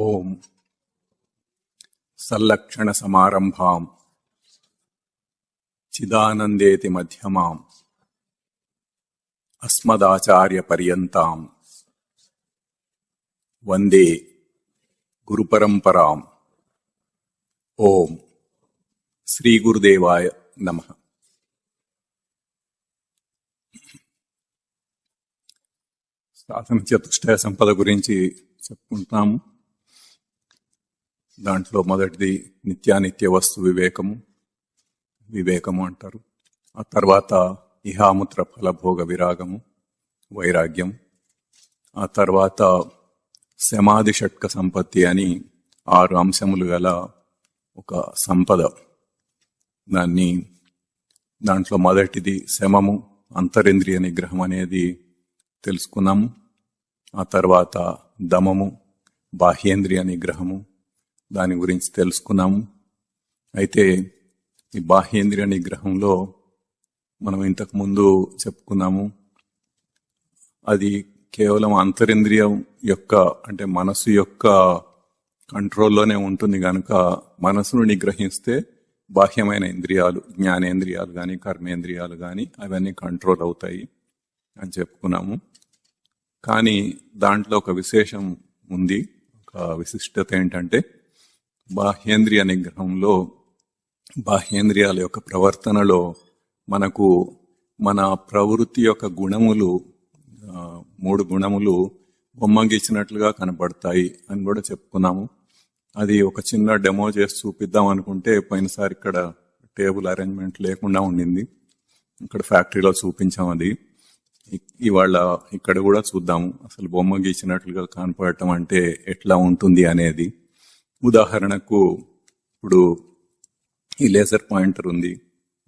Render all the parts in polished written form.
ఓం సల్లక్షణ సమారంభాం చిదానందేతి మధ్యమాం అస్మదాచార్య పర్యంతాం వందే గురుపరంపరాం. ఓం శ్రీ గురుదేవాయ నమః. సాధన చతుష్టయ సంపద గురించి చెప్పుకుంటాము. దాంట్లో మొదటిది నిత్యానిత్య వస్తు వివేకము అంటారు. ఆ తర్వాత ఇహాముత్ర ఫలభోగ విరాగము, వైరాగ్యం. ఆ తర్వాత సమాధి షట్క సంపత్తి అని 6 అంశములు గల ఒక సంపద. దాంట్లో మొదటిది శమము, అంతరింద్రియ నిగ్రహం అనేది తెలుసుకున్నాము. ఆ తర్వాత దమము, బాహ్యేంద్రియ నిగ్రహము, దాని గురించి తెలుసుకున్నాము. అయితే ఈ బాహ్యేంద్రియ నిగ్రహంలో మనం ఇంతకు ముందు చెప్పుకున్నాము, అది కేవలం అంతరింద్రియం యొక్క అంటే మనసు యొక్క కంట్రోల్లోనే ఉంటుంది కనుక మనసును నిగ్రహిస్తే బాహ్యమైన ఇంద్రియాలు, జ్ఞానేంద్రియాలు కానీ కర్మేంద్రియాలు కానీ అవన్నీ కంట్రోల్ అవుతాయి అని చెప్పుకున్నాము. కానీ దాంట్లో ఒక విశేషం ఉంది. ఒక విశిష్టత ఏంటంటే బాహ్యేంద్రియ నిగ్రహంలో, బాహ్యేంద్రియాల యొక్క ప్రవర్తనలో మనకు మన ప్రవృత్తి యొక్క గుణములు 3 గుణములు బొమ్మగిచ్చినట్లుగా కనపడతాయి అని కూడా చెప్పుకున్నాము. అది ఒక చిన్న డెమో చేసి చూపిద్దాం అనుకుంటే పోయినసారి ఇక్కడ టేబుల్ అరేంజ్మెంట్ లేకుండా ఉండింది. ఇక్కడ ఫ్యాక్టరీలో చూపించాం. అది ఇవాళ ఇక్కడ కూడా చూద్దాము, అసలు బొమ్మ గీచినట్లుగా కనపడటం అంటే ఎట్లా ఉంటుంది అనేది. ఉదాహరణకు ఇప్పుడు ఈ లేజర్ పాయింటర్ ఉంది.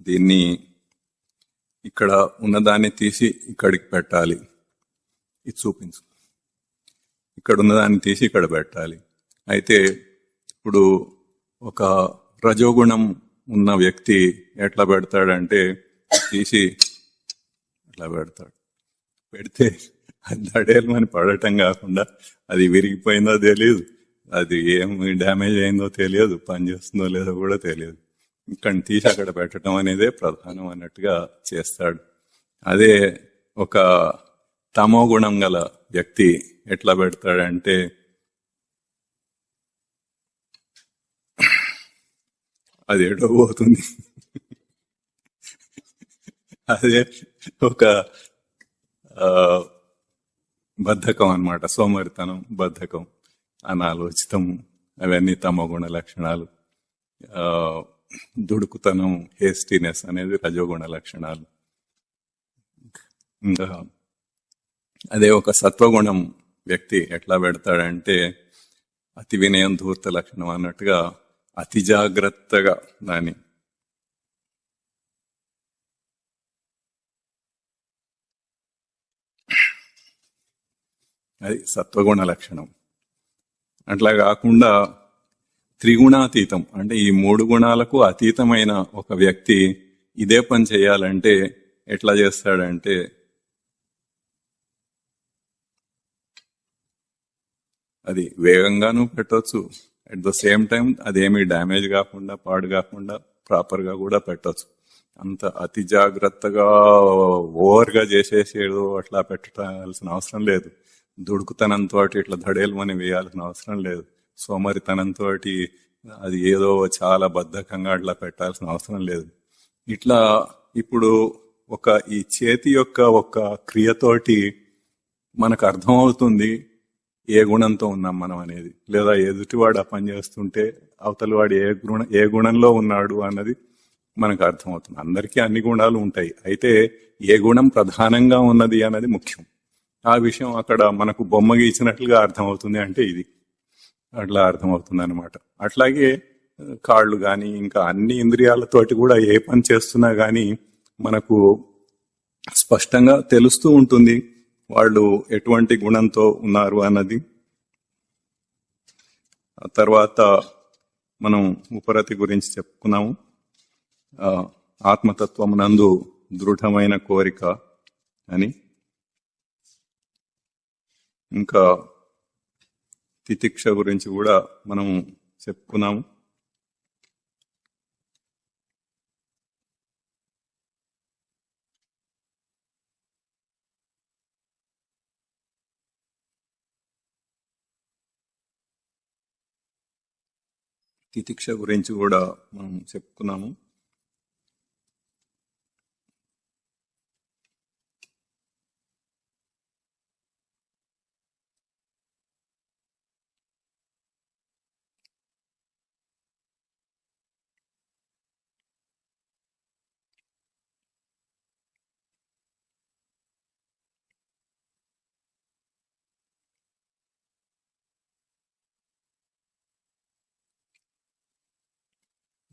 దీన్ని ఇక్కడ ఉన్నదాన్ని తీసి ఇక్కడికి పెట్టాలి, ఇది చూపించు. ఇక్కడ ఉన్నదాన్ని తీసి ఇక్కడ పెట్టాలి. అయితే ఇప్పుడు ఒక రజోగుణం ఉన్న వ్యక్తి ఎట్లా పెడతాడంటే తీసి ఇట్లా పెడతాడు. పెడితే దడేలమని పడటం కాకుండా అది విరిగిపోయిందో తెలియదు, అది ఏమి డ్యామేజ్ అయిందో తెలియదు, పని చేస్తుందో లేదో కూడా తెలియదు. ఇక్కడ తీసి అక్కడ పెట్టడం అనేదే ప్రధానం అన్నట్టుగా చేస్తాడు. అదే ఒక తమో గుణం గల వ్యక్తి ఎట్లా పెడతాడంటే అది ఎటో పోతుంది. అదే ఒక బద్ధకం అన్నమాట, సోమరితనం, బద్ధకం, అనాలోచితం, అవన్నీ తమో గుణ లక్షణాలు. దుడుకుతనం, హేస్టీనెస్ అనేది రజోగుణ లక్షణాలు. ఇంకా అదే ఒక సత్వగుణం వ్యక్తి ఎట్లా పెడతాడంటే అతి వినయం, ధూర్త లక్షణం అన్నట్టుగా అతి జాగ్రత్తగా దాన్ని అది సత్వగుణ లక్షణం. అట్లా కాకుండా త్రిగుణాతీతం అంటే ఈ 3 గుణాలకు అతీతమైన ఒక వ్యక్తి ఇదే పని చేయాలంటే ఎట్లా చేస్తాడంటే అది వేగంగానూ పెట్టవచ్చు, అట్ ద సేమ్ టైం అదేమీ డ్యామేజ్ కాకుండా, పాడు కాకుండా ప్రాపర్గా కూడా పెట్టవచ్చు. అంత అతి జాగ్రత్తగా ఓవర్గా చేసేసేదో అట్లా పెట్టాల్సిన అవసరం లేదు. దుడుకుతనంతో ఇట్లా దడేలమని వేయాల్సిన అవసరం లేదు. సోమరితనంతో అది ఏదో చాలా బద్ధకంగా అట్లా పెట్టాల్సిన అవసరం లేదు. ఇట్లా ఇప్పుడు ఈ చేతి యొక్క ఒక క్రియతోటి మనకు అర్థమవుతుంది ఏ గుణంతో ఉన్నాం మనం అనేది, లేదా ఎదుటివాడు ఆ పని చేస్తుంటే అవతలి వాడు ఏ గుణంలో ఉన్నాడు అన్నది మనకు అర్థమవుతుంది. అందరికీ అన్ని గుణాలు ఉంటాయి, అయితే ఏ గుణం ప్రధానంగా ఉన్నది అన్నది ముఖ్యం. ఆ విషయం అక్కడ మనకు బొమ్మ గీచినట్లుగా అర్థమవుతుంది. అంటే ఇది అట్లా అర్థమవుతుంది అనమాట. అట్లాగే కాళ్ళు కానీ ఇంకా అన్ని ఇంద్రియాలతోటి కూడా ఏ పని చేస్తున్నా కానీ మనకు స్పష్టంగా తెలుస్తూ ఉంటుంది వాళ్ళు ఎటువంటి గుణంతో ఉన్నారు అన్నది. ఆ తర్వాత మనం ఉపరతి గురించి చెప్పుకున్నాము. ఆత్మతత్వమునందు దృఢమైన కోరిక అని. ఇంకా తితిక్ష గురించి కూడా మనం చెప్పుకున్నాము. తితిక్ష గురించి కూడా మనం చెప్పుకున్నాము.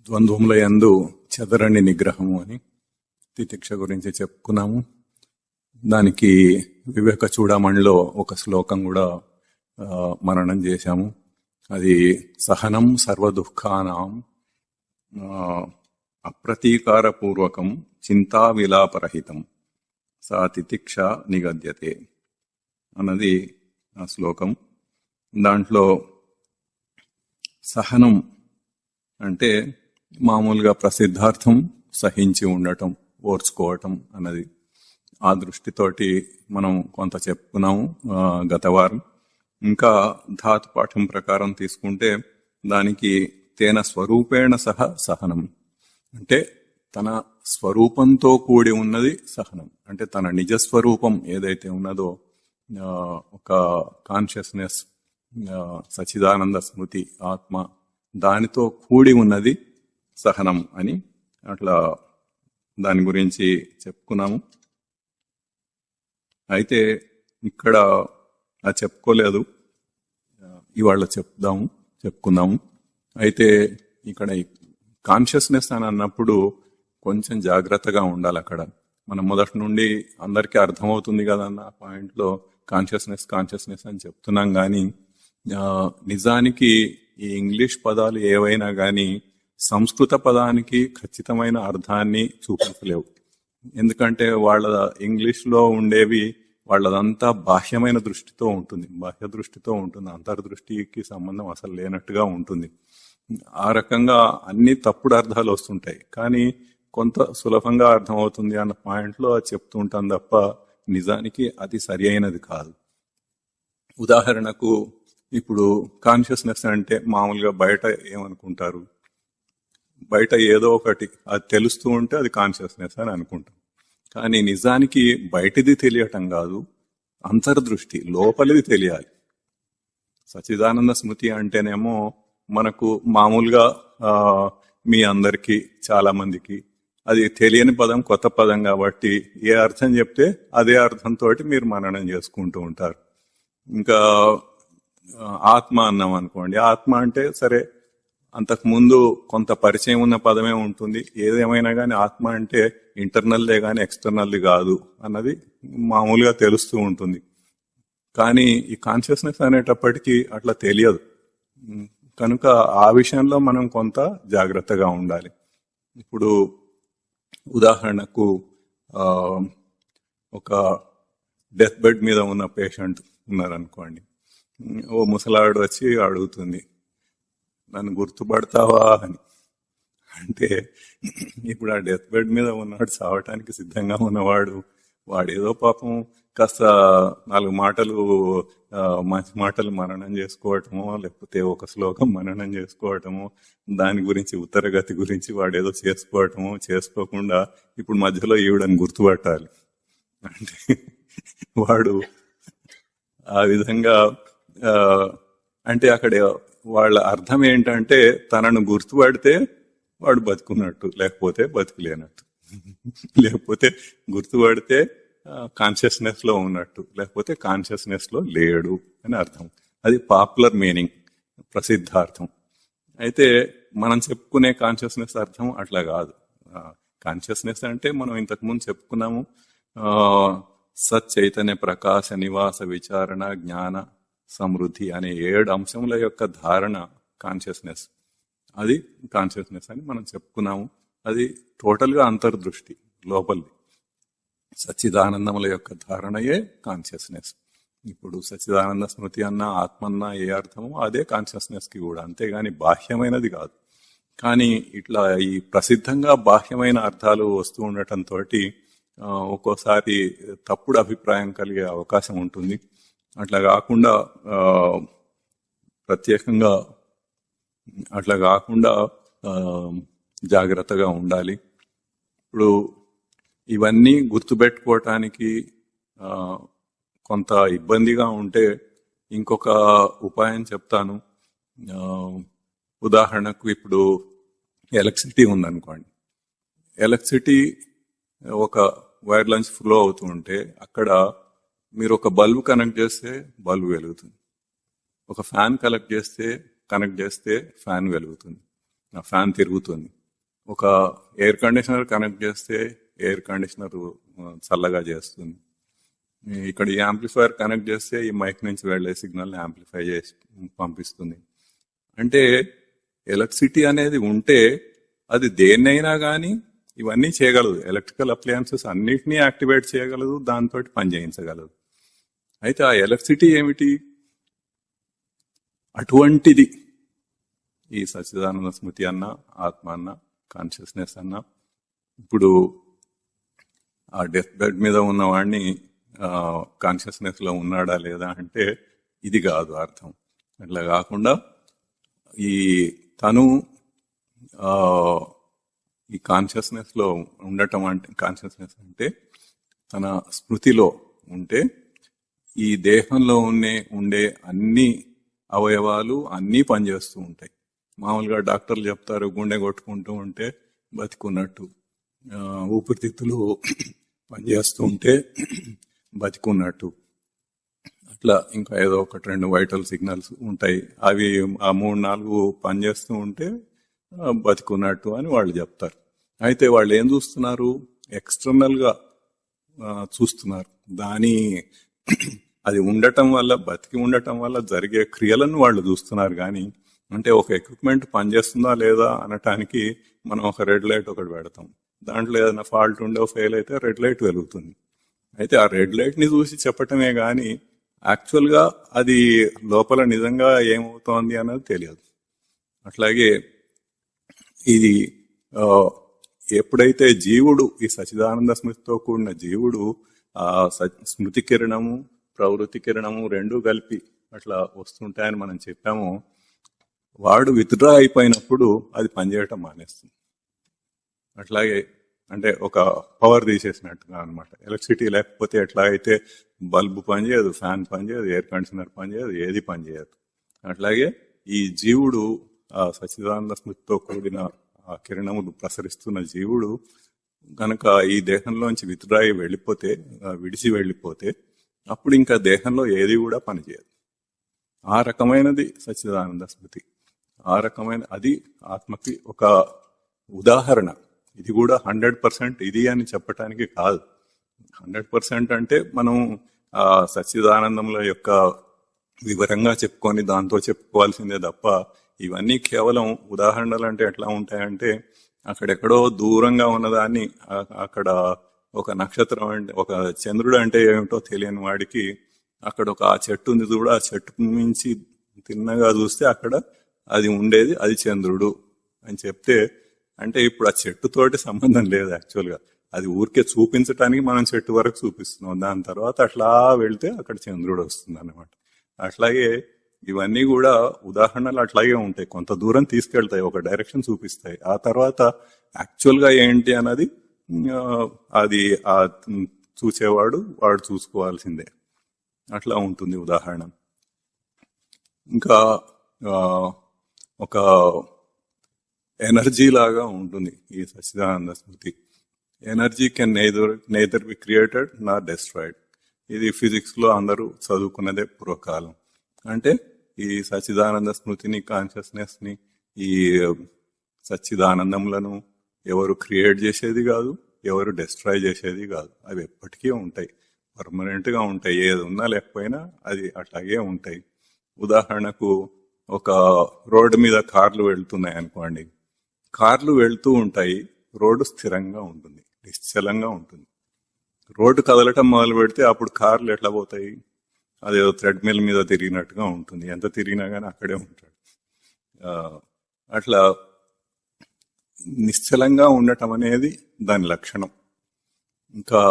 ద్వంద్వముల యందు చెదరని నిగ్రహము అని తితిక్ష గురించి చెప్పుకున్నాము. దానికి వివేక చూడమణిలో ఒక శ్లోకం కూడా మననం చేశాము. అది సహనం సర్వదుఃఖానాం అప్రతీకారపూర్వకం చింతా విలాపరహితం సా తితిక్ష నిగద్యతే అన్నది ఆ శ్లోకం. దాంట్లో సహనం అంటే మామూలుగా ప్రసిద్ధార్థం సహించి ఉండటం, ఓర్చుకోవటం అన్నది. ఆ దృష్టితోటి మనం కొంత చెప్పుకున్నాము గత వారం. ఇంకా ధాతు పాఠం ప్రకారం తీసుకుంటే దానికి తేన స్వరూపేణ సహ సహనం అంటే తన స్వరూపంతో కూడి ఉన్నది సహనం. అంటే తన నిజస్వరూపం ఏదైతే ఉన్నదో ఒక కాన్షియస్నెస్, సచిదానంద స్మృతి, ఆత్మ, దానితో కూడి ఉన్నది సహనం అని అట్లా దాని గురించి చెప్పుకున్నాము. అయితే ఇక్కడ అది చెప్పుకోలేదు, ఇవాళ చెప్పుకుందాము. అయితే ఇక్కడ కాన్షియస్నెస్ అని అన్నప్పుడు కొంచెం జాగ్రత్తగా ఉండాలి. అక్కడ మనం మొదటి నుండి అందరికీ అర్థమవుతుంది కదా అన్న పాయింట్లో కాన్షియస్నెస్ అని చెప్తున్నాం. కానీ నిజానికి ఈ ఇంగ్లీష్ పదాలు ఏవైనా కానీ సంస్కృత పదానికి ఖచ్చితమైన అర్థాన్ని చూపించలేవు. ఎందుకంటే వాళ్ళ ఇంగ్లీష్లో ఉండేవి వాళ్ళదంతా బాహ్యమైన దృష్టితో ఉంటుంది, బాహ్య దృష్టితో ఉంటుంది, అంతర్దృష్టికి సంబంధం అసలు లేనట్టుగా ఉంటుంది. ఆ రకంగా అన్ని తప్పుడు అర్థాలు వస్తుంటాయి. కానీ కొంత సులభంగా అర్థమవుతుంది అన్న పాయింట్లో చెప్తూ ఉంటాం తప్ప నిజానికి అది సరి అయినది కాదు. ఉదాహరణకు ఇప్పుడు కాన్షియస్నెస్ అంటే మామూలుగా బయట ఏమనుకుంటారు, బయట ఏదో ఒకటి అది తెలుస్తూ ఉంటే అది కాన్షియస్నెస్ అని అనుకుంటాం. కానీ నిజానికి బయటిది తెలియటం కాదు, అంతర్దృష్టి లోపలిది తెలియాలి. సచిదానంద స్మృతి అంటేనేమో మనకు మామూలుగా మీ అందరికీ చాలా మందికి అది తెలియని పదం, కొత్త పదం కాబట్టి ఏ అర్థం చెప్తే అదే అర్థంతో మీరు మననం చేసుకుంటూ ఉంటారు. ఇంకా ఆత్మ అన్నాం అనుకోండి, ఆత్మ అంటే సరే అంతకుముందు కొంత పరిచయం ఉన్న పదమే ఉంటుంది. ఏదేమైనా కానీ ఆత్మ అంటే ఇంటర్నల్దే కానీ ఎక్స్టర్నల్ది కాదు అన్నది మామూలుగా తెలుస్తూ ఉంటుంది. కానీ ఈ కాన్షియస్నెస్ అనేటప్పటికీ అట్లా తెలియదు. కనుక ఆ విషయంలో మనం కొంత జాగ్రత్తగా ఉండాలి. ఇప్పుడు ఉదాహరణకు ఒక డెత్ బెడ్ మీద ఉన్న పేషెంట్ ఉన్నారనుకోండి, ఓ ముసలాడు వచ్చి అడుగుతుంది, నన్ను గుర్తుపడతావా అని. అంటే ఇప్పుడు ఆ డెత్ బెడ్ మీద ఉన్నాడు, చావటానికి సిద్ధంగా ఉన్నవాడు, వాడేదో పాపం కాస్త 4 మాటలు మంచి మాటలు మననం చేసుకోవటమో, లేకపోతే ఒక శ్లోకం మననం చేసుకోవటమో, దాని గురించి ఉత్తరగతి గురించి వాడేదో చేసుకోవటమో, చేసుకోకుండా ఇప్పుడు మధ్యలో ఈవిడని గుర్తుపట్టాలి అంటే వాడు ఆ విధంగా అంటే అక్కడ వాళ్ళ అర్థం ఏంటంటే తనను గుర్తుపడితే వాడు బతుకున్నట్టు, లేకపోతే బతుకులేనట్టు, లేకపోతే గుర్తుపడితే కాన్షియస్నెస్ లో ఉన్నట్టు, లేకపోతే కాన్షియస్నెస్ లో లేడు అని అర్థం. అది పాపులర్ మీనింగ్, ప్రసిద్ధార్థం. అయితే మనం చెప్పుకునే కాన్షియస్నెస్ అర్థం అట్లా కాదు. కాన్షియస్నెస్ అంటే మనం ఇంతకుముందు చెప్పుకున్నాము, సత్ చైతన్య ప్రకాశ నివాస విచారణ జ్ఞాన సమృద్ధి అనే 7 అంశముల యొక్క ధారణ కాన్షియస్నెస్. అది కాన్షియస్నెస్ అని మనం చెప్పుకున్నాము. అది టోటల్ గా అంతర్దృష్టి, లోపలిది. సచ్చిదానందముల యొక్క ధారణయే కాన్షియస్నెస్. ఇప్పుడు సచ్చిదానంద స్మృతి అన్న ఆత్మ అన్న ఏ అర్థమో అదే కాన్షియస్నెస్ కి కూడా, అంతేగాని బాహ్యమైనది కాదు. కానీ ఇట్లా ఈ ప్రసిద్ధంగా బాహ్యమైన అర్థాలు వస్తూ ఉండటంతో ఒక్కోసారి తప్పుడు అభిప్రాయం కలిగే అవకాశం ఉంటుంది. అట్లా కాకుండా ప్రత్యేకంగా అట్లా కాకుండా జాగ్రత్తగా ఉండాలి. ఇప్పుడు ఇవన్నీ గుర్తుపెట్టుకోవటానికి కొంత ఇబ్బందిగా ఉంటే ఇంకొక ఉపాయం చెప్తాను. ఉదాహరణకు ఇప్పుడు ఎలక్ట్రిసిటీ ఉందనుకోండి. ఎలక్ట్రిసిటీ ఒక వైర్ నుంచి ఫ్లో అవుతూ ఉంటే అక్కడ మీరు ఒక బల్బు కనెక్ట్ చేస్తే బల్బు వెలుగుతుంది, ఒక ఫ్యాన్ కనెక్ట్ చేస్తే ఫ్యాన్ వెలుగుతుంది, ఆ ఫ్యాన్ తిరుగుతుంది. ఒక ఎయిర్ కండిషనర్ కనెక్ట్ చేస్తే ఎయిర్ కండిషనర్ చల్లగా చేస్తుంది. ఇక్కడ ఈ యాంప్లిఫైయర్ కనెక్ట్ చేస్తే ఈ మైక్ నుంచి వెళ్లే సిగ్నల్ యాంప్లిఫై చేసి పంపిస్తుంది. అంటే ఎలక్ట్రిసిటీ అనేది ఉంటే అది దేన్నైనా కానీ ఇవన్నీ చేయగలదు. ఎలక్ట్రికల్ అప్లయన్సెస్ అన్నిటినీ యాక్టివేట్ చేయగలదు, దాంతో పని చేయించగలదు. అయితే ఆ ఎలక్ట్రిసిటీ ఏమిటి? అటువంటిది ఈ సచ్చిదానంద స్మృతి అన్న, ఆత్మ అన్న, కాన్షియస్నెస్ అన్న. ఇప్పుడు ఆ డెత్ బెడ్ మీద ఉన్నవాడిని కాన్షియస్నెస్ లో ఉన్నాడా లేదా అంటే ఇది కాదు అర్థం. అట్లా కాకుండా ఈ తను ఈ కాన్షియస్నెస్ లో ఉండటం అంటే, కాన్షియస్నెస్ అంటే తన స్మృతిలో ఉంటే ఈ దేహంలో ఉండే అన్ని అవయవాలు అన్నీ పనిచేస్తూ ఉంటాయి. మామూలుగా డాక్టర్లు చెప్తారు గుండె కొట్టుకుంటూ ఉంటే బతికున్నట్టు, ఊపిరితిత్తులు పనిచేస్తూ ఉంటే బతికున్నట్టు, అట్లా ఇంకా ఏదో ఒకటి రెండు వైటల్ సిగ్నల్స్ ఉంటాయి, అవి ఆ 3-4 పనిచేస్తూ ఉంటే బతికున్నట్టు అని వాళ్ళు చెప్తారు. అయితే వాళ్ళు ఏం చూస్తున్నారు? ఎక్స్టర్నల్ గా చూస్తున్నారు. అది ఉండటం వల్ల, బతికి ఉండటం వల్ల జరిగే క్రియలను వాళ్ళు చూస్తున్నారు. కానీ అంటే ఒక ఎక్విప్మెంట్ పనిచేస్తుందా లేదా అనటానికి మనం ఒక రెడ్ లైట్ ఒకటి పెడతాం, దాంట్లో ఏదైనా ఫాల్ట్ ఉండో ఫెయిల్ అయితే రెడ్ లైట్ వెలుగుతుంది. అయితే ఆ రెడ్ లైట్ ని చూసి చెప్పటమే గాని యాక్చువల్ గా అది లోపల నిజంగా ఏమవుతోంది అన్నది తెలియదు. అట్లాగే ఇది ఎప్పుడైతే జీవుడు, ఈ సచ్చిదానంద స్మృతితో కూడిన జీవుడు ఆ స్మృతి కిరణము, ప్రవృత్తి కిరణము రెండూ కలిపి అట్లా వస్తుంటాయని మనం చెప్పాము, వాడు విత్డ్రా అయిపోయినప్పుడు అది పనిచేయటం మానేస్తుంది. అట్లాగే అంటే ఒక పవర్ తీసేసినట్టుగా అనమాట. ఎలక్ట్రిసిటీ లేకపోతే ఎట్లా అయితే బల్బు పనిచేయదు, ఫ్యాన్ పనిచేయదు, ఎయిర్ కండిషనర్ పనిచేయదు, ఏది పనిచేయదు. అట్లాగే ఈ జీవుడు ఆ సచ్చిదానంద స్మృతితో కూడిన ఆ కిరణములు ప్రసరిస్తున్న జీవుడు కనుక ఈ దేహంలోంచి విత్డ్రా అయి విడిచి వెళ్ళిపోతే అప్పుడు ఇంకా దేహంలో ఏది కూడా పనిచేయదు. ఆ రకమైనది సచ్చిదానంద స్మృతి. ఆ రకమైన అది ఆత్మకి ఒక ఉదాహరణ. ఇది కూడా 100% ఇది అని చెప్పటానికి కాదు. 100% అంటే మనం ఆ సచ్చిదానందంలో యొక్క వివరంగా చెప్పుకొని దాంతో చెప్పుకోవాల్సిందే తప్ప, ఇవన్నీ కేవలం ఉదాహరణలు. అంటే ఎట్లా ఉంటాయంటే అక్కడెక్కడో దూరంగా ఉన్నదాన్ని అక్కడ ఒక నక్షత్రం అంటే, ఒక చంద్రుడు అంటే ఏమిటో తెలియని వాడికి అక్కడ ఒక ఆ చెట్టు ఉంది చూడు, ఆ చెట్టు మించి తిన్నగా చూస్తే అక్కడ అది ఉండేది, అది చంద్రుడు అని చెప్తే, అంటే ఇప్పుడు ఆ చెట్టుతోటి సంబంధం లేదు యాక్చువల్గా. అది ఊరికే చూపించటానికి మనం చెట్టు వరకు చూపిస్తున్నాం, దాని తర్వాత అట్లా వెళ్తే అక్కడ చంద్రుడు వస్తుంది అన్నమాట. అట్లాగే ఇవన్నీ కూడా ఉదాహరణలు అట్లాగే ఉంటాయి, కొంత దూరం తీసుకెళ్తాయి, ఒక డైరెక్షన్ చూపిస్తాయి. ఆ తర్వాత యాక్చువల్ గా ఏంటి అన్నది అది ఆ చూసేవాడు వాడు చూసుకోవాల్సిందే. అట్లా ఉంటుంది ఉదాహరణ. ఇంకా ఒక ఎనర్జీ లాగా ఉంటుంది ఈ సచ్చిదానంద స్మృతి. Energy can neither be created nor destroyed. ఇది ఫిజిక్స్ లో అందరూ చదువుకున్నదే పూర్వకాలం. అంటే ఈ సచ్చిదానంద స్మృతిని, కాన్షియస్నెస్ ని, ఈ సచ్చిదానందములను ఎవరు క్రియేట్ చేసేది కాదు, ఎవరు డెస్ట్రాయ్ చేసేది కాదు. అవి ఎప్పటికీ ఉంటాయి, పర్మనెంట్ గా ఉంటాయి. ఏది ఉన్నా లేకపోయినా అది అట్లాగే ఉంటాయి. ఉదాహరణకు ఒక రోడ్డు మీద కార్లు వెళ్తున్నాయి అనుకోండి. కార్లు వెళ్తూ ఉంటాయి, రోడ్డు స్థిరంగా ఉంటుంది, నిశ్చలంగా ఉంటుంది. రోడ్డు కదలటం మొదలు పెడితే అప్పుడు కార్లు ఎట్లా పోతాయి? అదేదో థ్రెడ్మిల్ మీద తిరిగినట్టుగా ఉంటుంది, ఎంత తిరిగినా కానీ అక్కడే ఉంటాడు. ఆ, అట్లా నిశ్చలంగా ఉండటం అనేది దాని లక్షణం. ఇంకా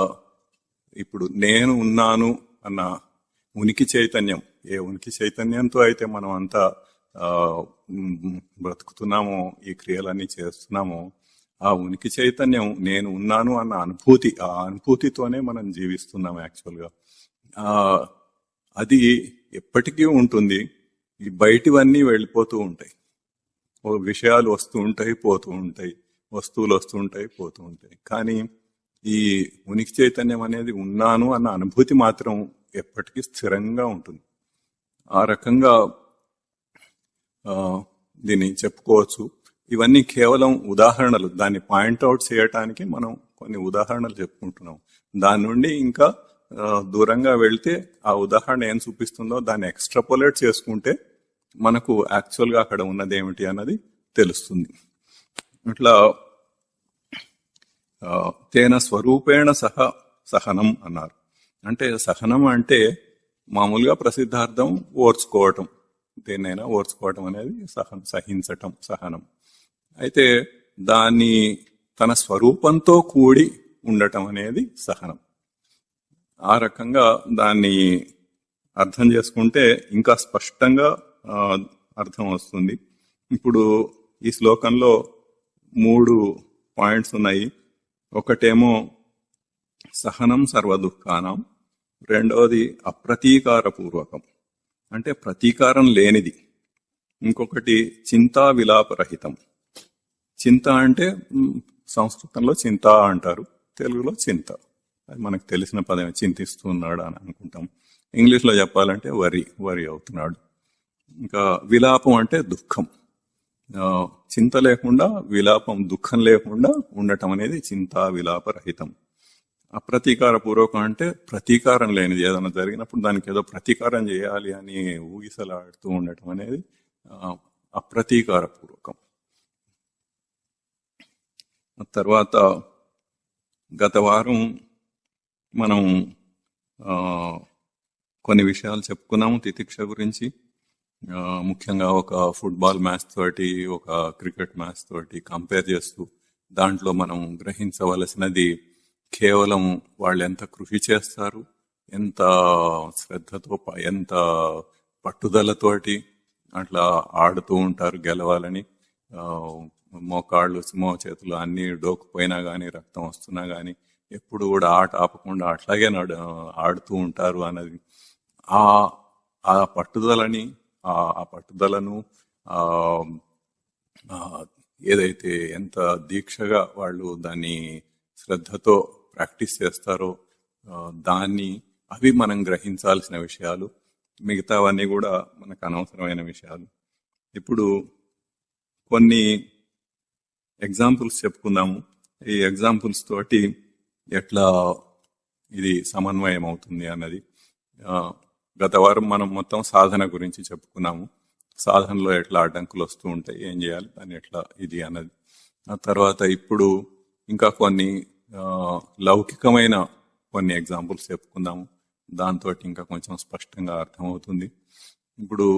ఇప్పుడు నేను ఉన్నాను అన్న ఉనికి చైతన్యం, ఏ ఉనికి చైతన్యంతో అయితే మనం అంతా ఆ, బ్రతుకుతున్నామో, ఈ క్రియలన్నీ చేస్తున్నామో, ఆ ఉనికి చైతన్యం నేను ఉన్నాను అన్న అనుభూతి, ఆ అనుభూతితోనే మనం జీవిస్తున్నాం యాక్చువల్గా. ఆ, అది ఎప్పటికీ ఉంటుంది. ఈ బయటివన్నీ వెళ్ళిపోతూ ఉంటాయి, ఓ విషయాలు వస్తూ ఉంటాయి పోతూ ఉంటాయి, వస్తువులు వస్తూ ఉంటాయి పోతూ ఉంటాయి. కానీ ఈ ఉనికి చైతన్యం అనేది ఉన్నాను అన్న అనుభూతి మాత్రం ఎప్పటికీ స్థిరంగా ఉంటుంది. ఆ రకంగా ఆ, దీన్ని చెప్పుకోవచ్చు. ఇవన్నీ కేవలం ఉదాహరణలు, దాన్ని పాయింట్అవుట్ చేయటానికి మనం కొన్ని ఉదాహరణలు చెప్పుకుంటున్నాం. దాని నుండి ఇంకా దూరంగా వెళ్తే ఆ ఉదాహరణ ఏం చూపిస్తుందో దాన్ని ఎక్స్ట్రాపోలేట్ చేసుకుంటే మనకు యాక్చువల్గా అక్కడ ఉన్నది ఏమిటి అన్నది తెలుస్తుంది. ఇట్లా తేన స్వరూపేణ సహనం అన్నారు. అంటే సహనం అంటే మామూలుగా ప్రసిద్ధార్థం ఓర్చుకోవటం, దేన్నైనా ఓర్చుకోవటం అనేది సహించటం, సహనం. అయితే దాన్ని తన స్వరూపంతో కూడి ఉండటం అనేది సహనం. ఆ రకంగా దాన్ని అర్థం చేసుకుంటే ఇంకా స్పష్టంగా అర్థం వస్తుంది. ఇప్పుడు ఈ శ్లోకంలో 3 పాయింట్స్ ఉన్నాయి. ఒకటేమో సహనం సర్వదుఃఖానం, రెండవది అప్రతీకార పూర్వకం అంటే ప్రతీకారం లేనిది, ఇంకొకటి చింతా విలాపరహితం. చింత అంటే సంస్కృతంలో చింత అంటారు, తెలుగులో చింత. అది మనకు తెలిసిన పదమే, చింతిస్తున్నాడు అని అనుకుంటాం. ఇంగ్లీష్లో చెప్పాలంటే వరి అవుతున్నాడు. ఇంకా విలాపం అంటే దుఃఖం. చింత లేకుండా, విలాపం దుఃఖం లేకుండా ఉండటం అనేది చింతా విలాపరహితం. అప్రతీకార పూర్వకం అంటే ప్రతీకారం లేనిది, ఏదైనా జరిగినప్పుడు దానికి ఏదో ప్రతీకారం చేయాలి అని ఊగిసలాడుతూ ఉండటం అనేది అప్రతీకార పూర్వకం. తర్వాత గత వారం మనం కొన్ని విషయాలు చెప్పుకున్నాము తితిక్ష గురించి. ముఖ్యంగా ఒక ఫుట్బాల్ మ్యాచ్ తోటి, ఒక క్రికెట్ మ్యాచ్ తోటి కంపేర్ చేస్తూ దాంట్లో మనం గ్రహించవలసినది కేవలం వాళ్ళు ఎంత కృషి చేస్తారు, ఎంత శ్రద్ధతో, ఎంత పట్టుదలతోటి అట్లా ఆడుతూ ఉంటారు గెలవాలని. మోకాళ్ళు చేతులు అన్ని డోకుపోయినా కానీ, రక్తం వస్తున్నా కానీ ఎప్పుడు కూడా ఆట ఆపకుండా అట్లాగే ఆడుతూ ఉంటారు అన్నది. ఆ పట్టుదలని, ఆ పట్టుదలను ఏదైతే ఎంత దీక్షగా వాళ్ళు దాన్ని శ్రద్ధతో ప్రాక్టీస్ చేస్తారో అవి మనం గ్రహించాల్సిన విషయాలు. మిగతావన్నీ కూడా మనకు అనవసరమైన విషయాలు. ఇప్పుడు కొన్ని ఎగ్జాంపుల్స్ చెప్పుకుందాము. ఈ ఎగ్జాంపుల్స్ తోటి ఎట్లా ఇది సమన్వయం అవుతుంది అన్నది. గత వారం మనం మొత్తం సాధన గురించి చెప్పుకున్నాము. సాధనలో ఎట్లా అడ్డంకులు వస్తూ ఉంటాయి, ఏం చేయాలి, దాన్ని ఎట్లా ఇది అన్నది. ఆ తర్వాత ఇప్పుడు ఇంకా కొన్ని లౌకికమైన కొన్ని ఎగ్జాంపుల్స్ చెప్పుకుందాము. దాంతో ఇంకా కొంచెం స్పష్టంగా అర్థమవుతుంది. ఇప్పుడు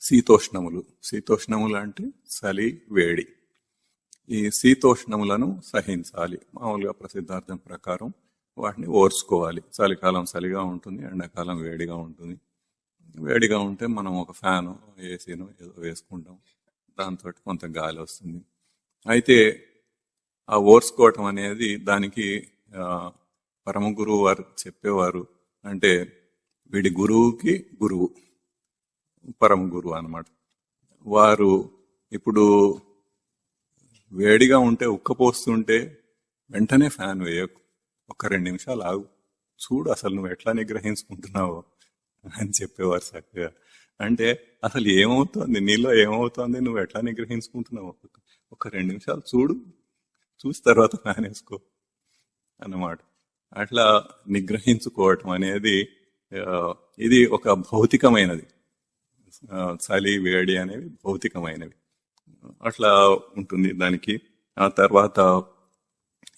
శీతోష్ణములు అంటే చలి వేడి. ఈ శీతోష్ణములను సహించాలి. మామూలుగా ప్రసిద్ధార్థం ప్రకారం వాటిని ఓర్చుకోవాలి. చలికాలం చలిగా ఉంటుంది, ఎండాకాలం వేడిగా ఉంటుంది. వేడిగా ఉంటే మనం ఒక ఫ్యాను, ఏసీను ఏదో వేసుకుంటాం, దాంతో కొంత గాలి వస్తుంది. అయితే ఆ ఓర్చుకోవటం అనేది దానికి పరమ గురువు వారు చెప్పేవారు. అంటే వీడి గురువుకి గురువు పరమ గురువు అన్నమాట. వారు ఇప్పుడు వేడిగా ఉంటే, ఉక్కపోస్తుంటే వెంటనే ఫ్యాన్ వేయకు, ఒక 2 నిమిషాలు ఆగు, చూడు అసలు నువ్వు ఎట్లా నిగ్రహించుకుంటున్నావో అని చెప్పేవారు చక్కగా. అంటే అసలు ఏమవుతోంది నీలో, ఏమవుతోంది, నువ్వు ఎట్లా నిగ్రహించుకుంటున్నావు, ఒక 2 నిమిషాలు చూసి తర్వాత ఫ్యాన్ వేసుకో అన్నమాట. అట్లా నిగ్రహించుకోవటం అనేది ఇది ఒక భౌతికమైనది. చలి వేడి అనేవి భౌతికమైనవి, అట్లా ఉంటుంది దానికి. ఆ తర్వాత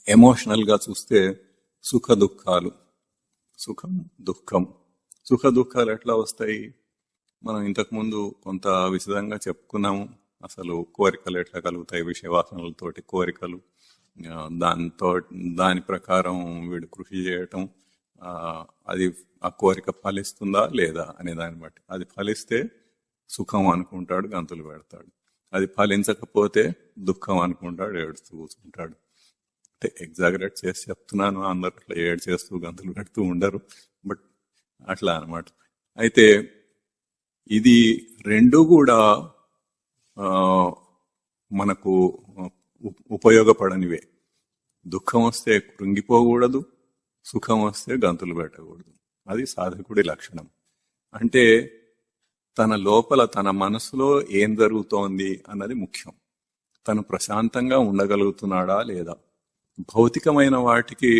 ఎమోషనల్ గా చూస్తే సుఖ దుఃఖాలు, సుఖం దుఃఖం సుఖ దుఃఖాలు ఎట్లా వస్తాయి? మనం ఇంతకుముందు కొంత విశదంగా చెప్పుకున్నాము. అసలు కోరికలు ఎట్లా కలుగుతాయి, విషయవాసనలతోటి కోరికలు, దాంతో దాని ప్రకారం వీడు కృషి చేయటం, ఆ, అది ఆ కోరిక ఫలిస్తుందా లేదా అనే దాన్ని బట్టి. అది ఫలిస్తే సుఖం అనుకుంటాడు, గంతులు పెడతాడు. అది ఫలించకపోతే దుఃఖం అనుకుంటాడు, ఏడుస్తూ కూర్చుంటాడు. అంటే ఎగ్జాగరేట్ చేసి చెప్తున్నాను, అందరు అట్లా ఏడు చేస్తూ గంతులు పెడుతూ ఉండరు, బట్ అట్లా అన్నమాట. అయితే ఇది రెండు కూడా ఆ, మనకు ఉపయోగపడనివే. దుఃఖం వస్తే కృంగిపోకూడదు, సుఖం వస్తే గంతులు పెట్టకూడదు. అది సాధకుడి లక్షణం. అంటే తన లోపల, తన మనసులో ఏం జరుగుతోంది అన్నది ముఖ్యం. తను ప్రశాంతంగా ఉండగలుగుతున్నాడా లేదా. భౌతికమైన వాటికి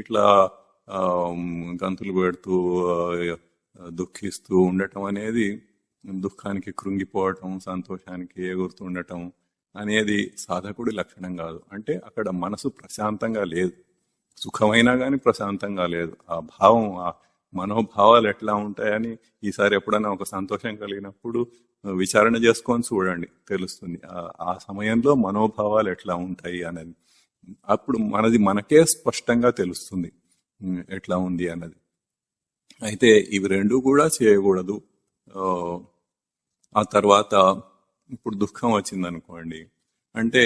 ఇట్లా ఆ, గంతులు పెడుతూ దుఃఖిస్తూ ఉండటం అనేది, దుఃఖానికి కృంగిపోవటం, సంతోషానికి ఎగురుతూ ఉండటం అనేది సాధకుడి లక్షణం కాదు. అంటే అక్కడ మనసు ప్రశాంతంగా లేదు, సుఖమైనా కానీ ప్రశాంతంగా లేదు. ఆ భావం, ఆ మనోభావాలు ఎట్లా ఉంటాయని ఈసారి ఎప్పుడైనా ఒక సంతోషం కలిగినప్పుడు విచారణ చేసుకొని చూడండి, తెలుస్తుంది ఆ సమయంలో మనోభావాలు ఎట్లా ఉంటాయి అనేది. అప్పుడు మనకే స్పష్టంగా తెలుస్తుంది ఎట్లా ఉంది అన్నది. అయితే ఇవి రెండు కూడా చేయకూడదు. ఆ తర్వాత ఇప్పుడు దుఃఖం వచ్చింది అనుకోండి, అంటే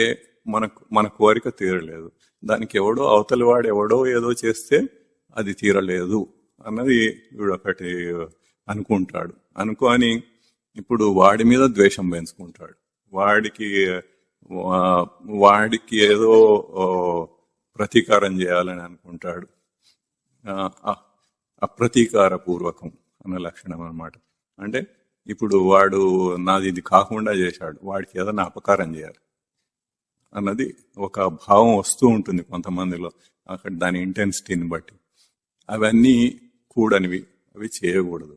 మన కోరిక తీరలేదు, దానికి అవతలి వాడు ఎవడో ఏదో చేస్తే అది తీరలేదు అన్నది వీడొకటి అనుకుంటాడు. అనుకోని ఇప్పుడు వాడి మీద ద్వేషం పెంచుకుంటాడు. వాడికి ఏదో ప్రతీకారం చేయాలని అనుకుంటాడు. అప్రతీకార పూర్వకం అన్న లక్షణం అన్నమాట. అంటే ఇప్పుడు వాడు నాది ఇది కాకుండా చేశాడు, వాడికి ఏదైనా అపకారం చేయాలి అన్నది ఒక భావం వస్తూ ఉంటుంది కొంతమందిలో, అక్కడ దాని ఇంటెన్సిటీని బట్టి. అవన్నీ కూడనివి, అవి చేయకూడదు.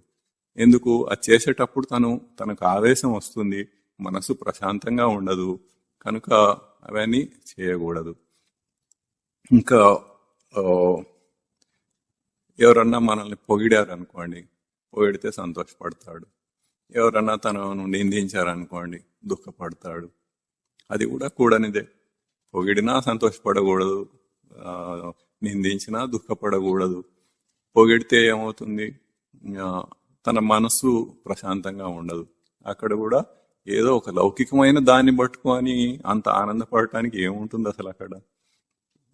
ఎందుకు? అది చేసేటప్పుడు తనకు ఆవేశం వస్తుంది, మనసు ప్రశాంతంగా ఉండదు, కనుక అవన్నీ చేయకూడదు. ఇంకా ఎవరన్నా మనల్ని పొగిడారు అనుకోండి, పొగిడితే సంతోషపడతాడు. ఎవరన్నా తనను నిందించారనుకోండి, దుఃఖపడతాడు. అది కూడా కూడనిదే. పొగిడినా సంతోషపడకూడదు, నిందించినా దుఃఖపడకూడదు. పొగిడితే ఏమవుతుంది? తన మనసు ప్రశాంతంగా ఉండదు. అక్కడ కూడా ఏదో ఒక లౌకికమైన దాన్ని పట్టుకొని అంత ఆనందపడటానికి ఏముంటుంది అసలు? అక్కడ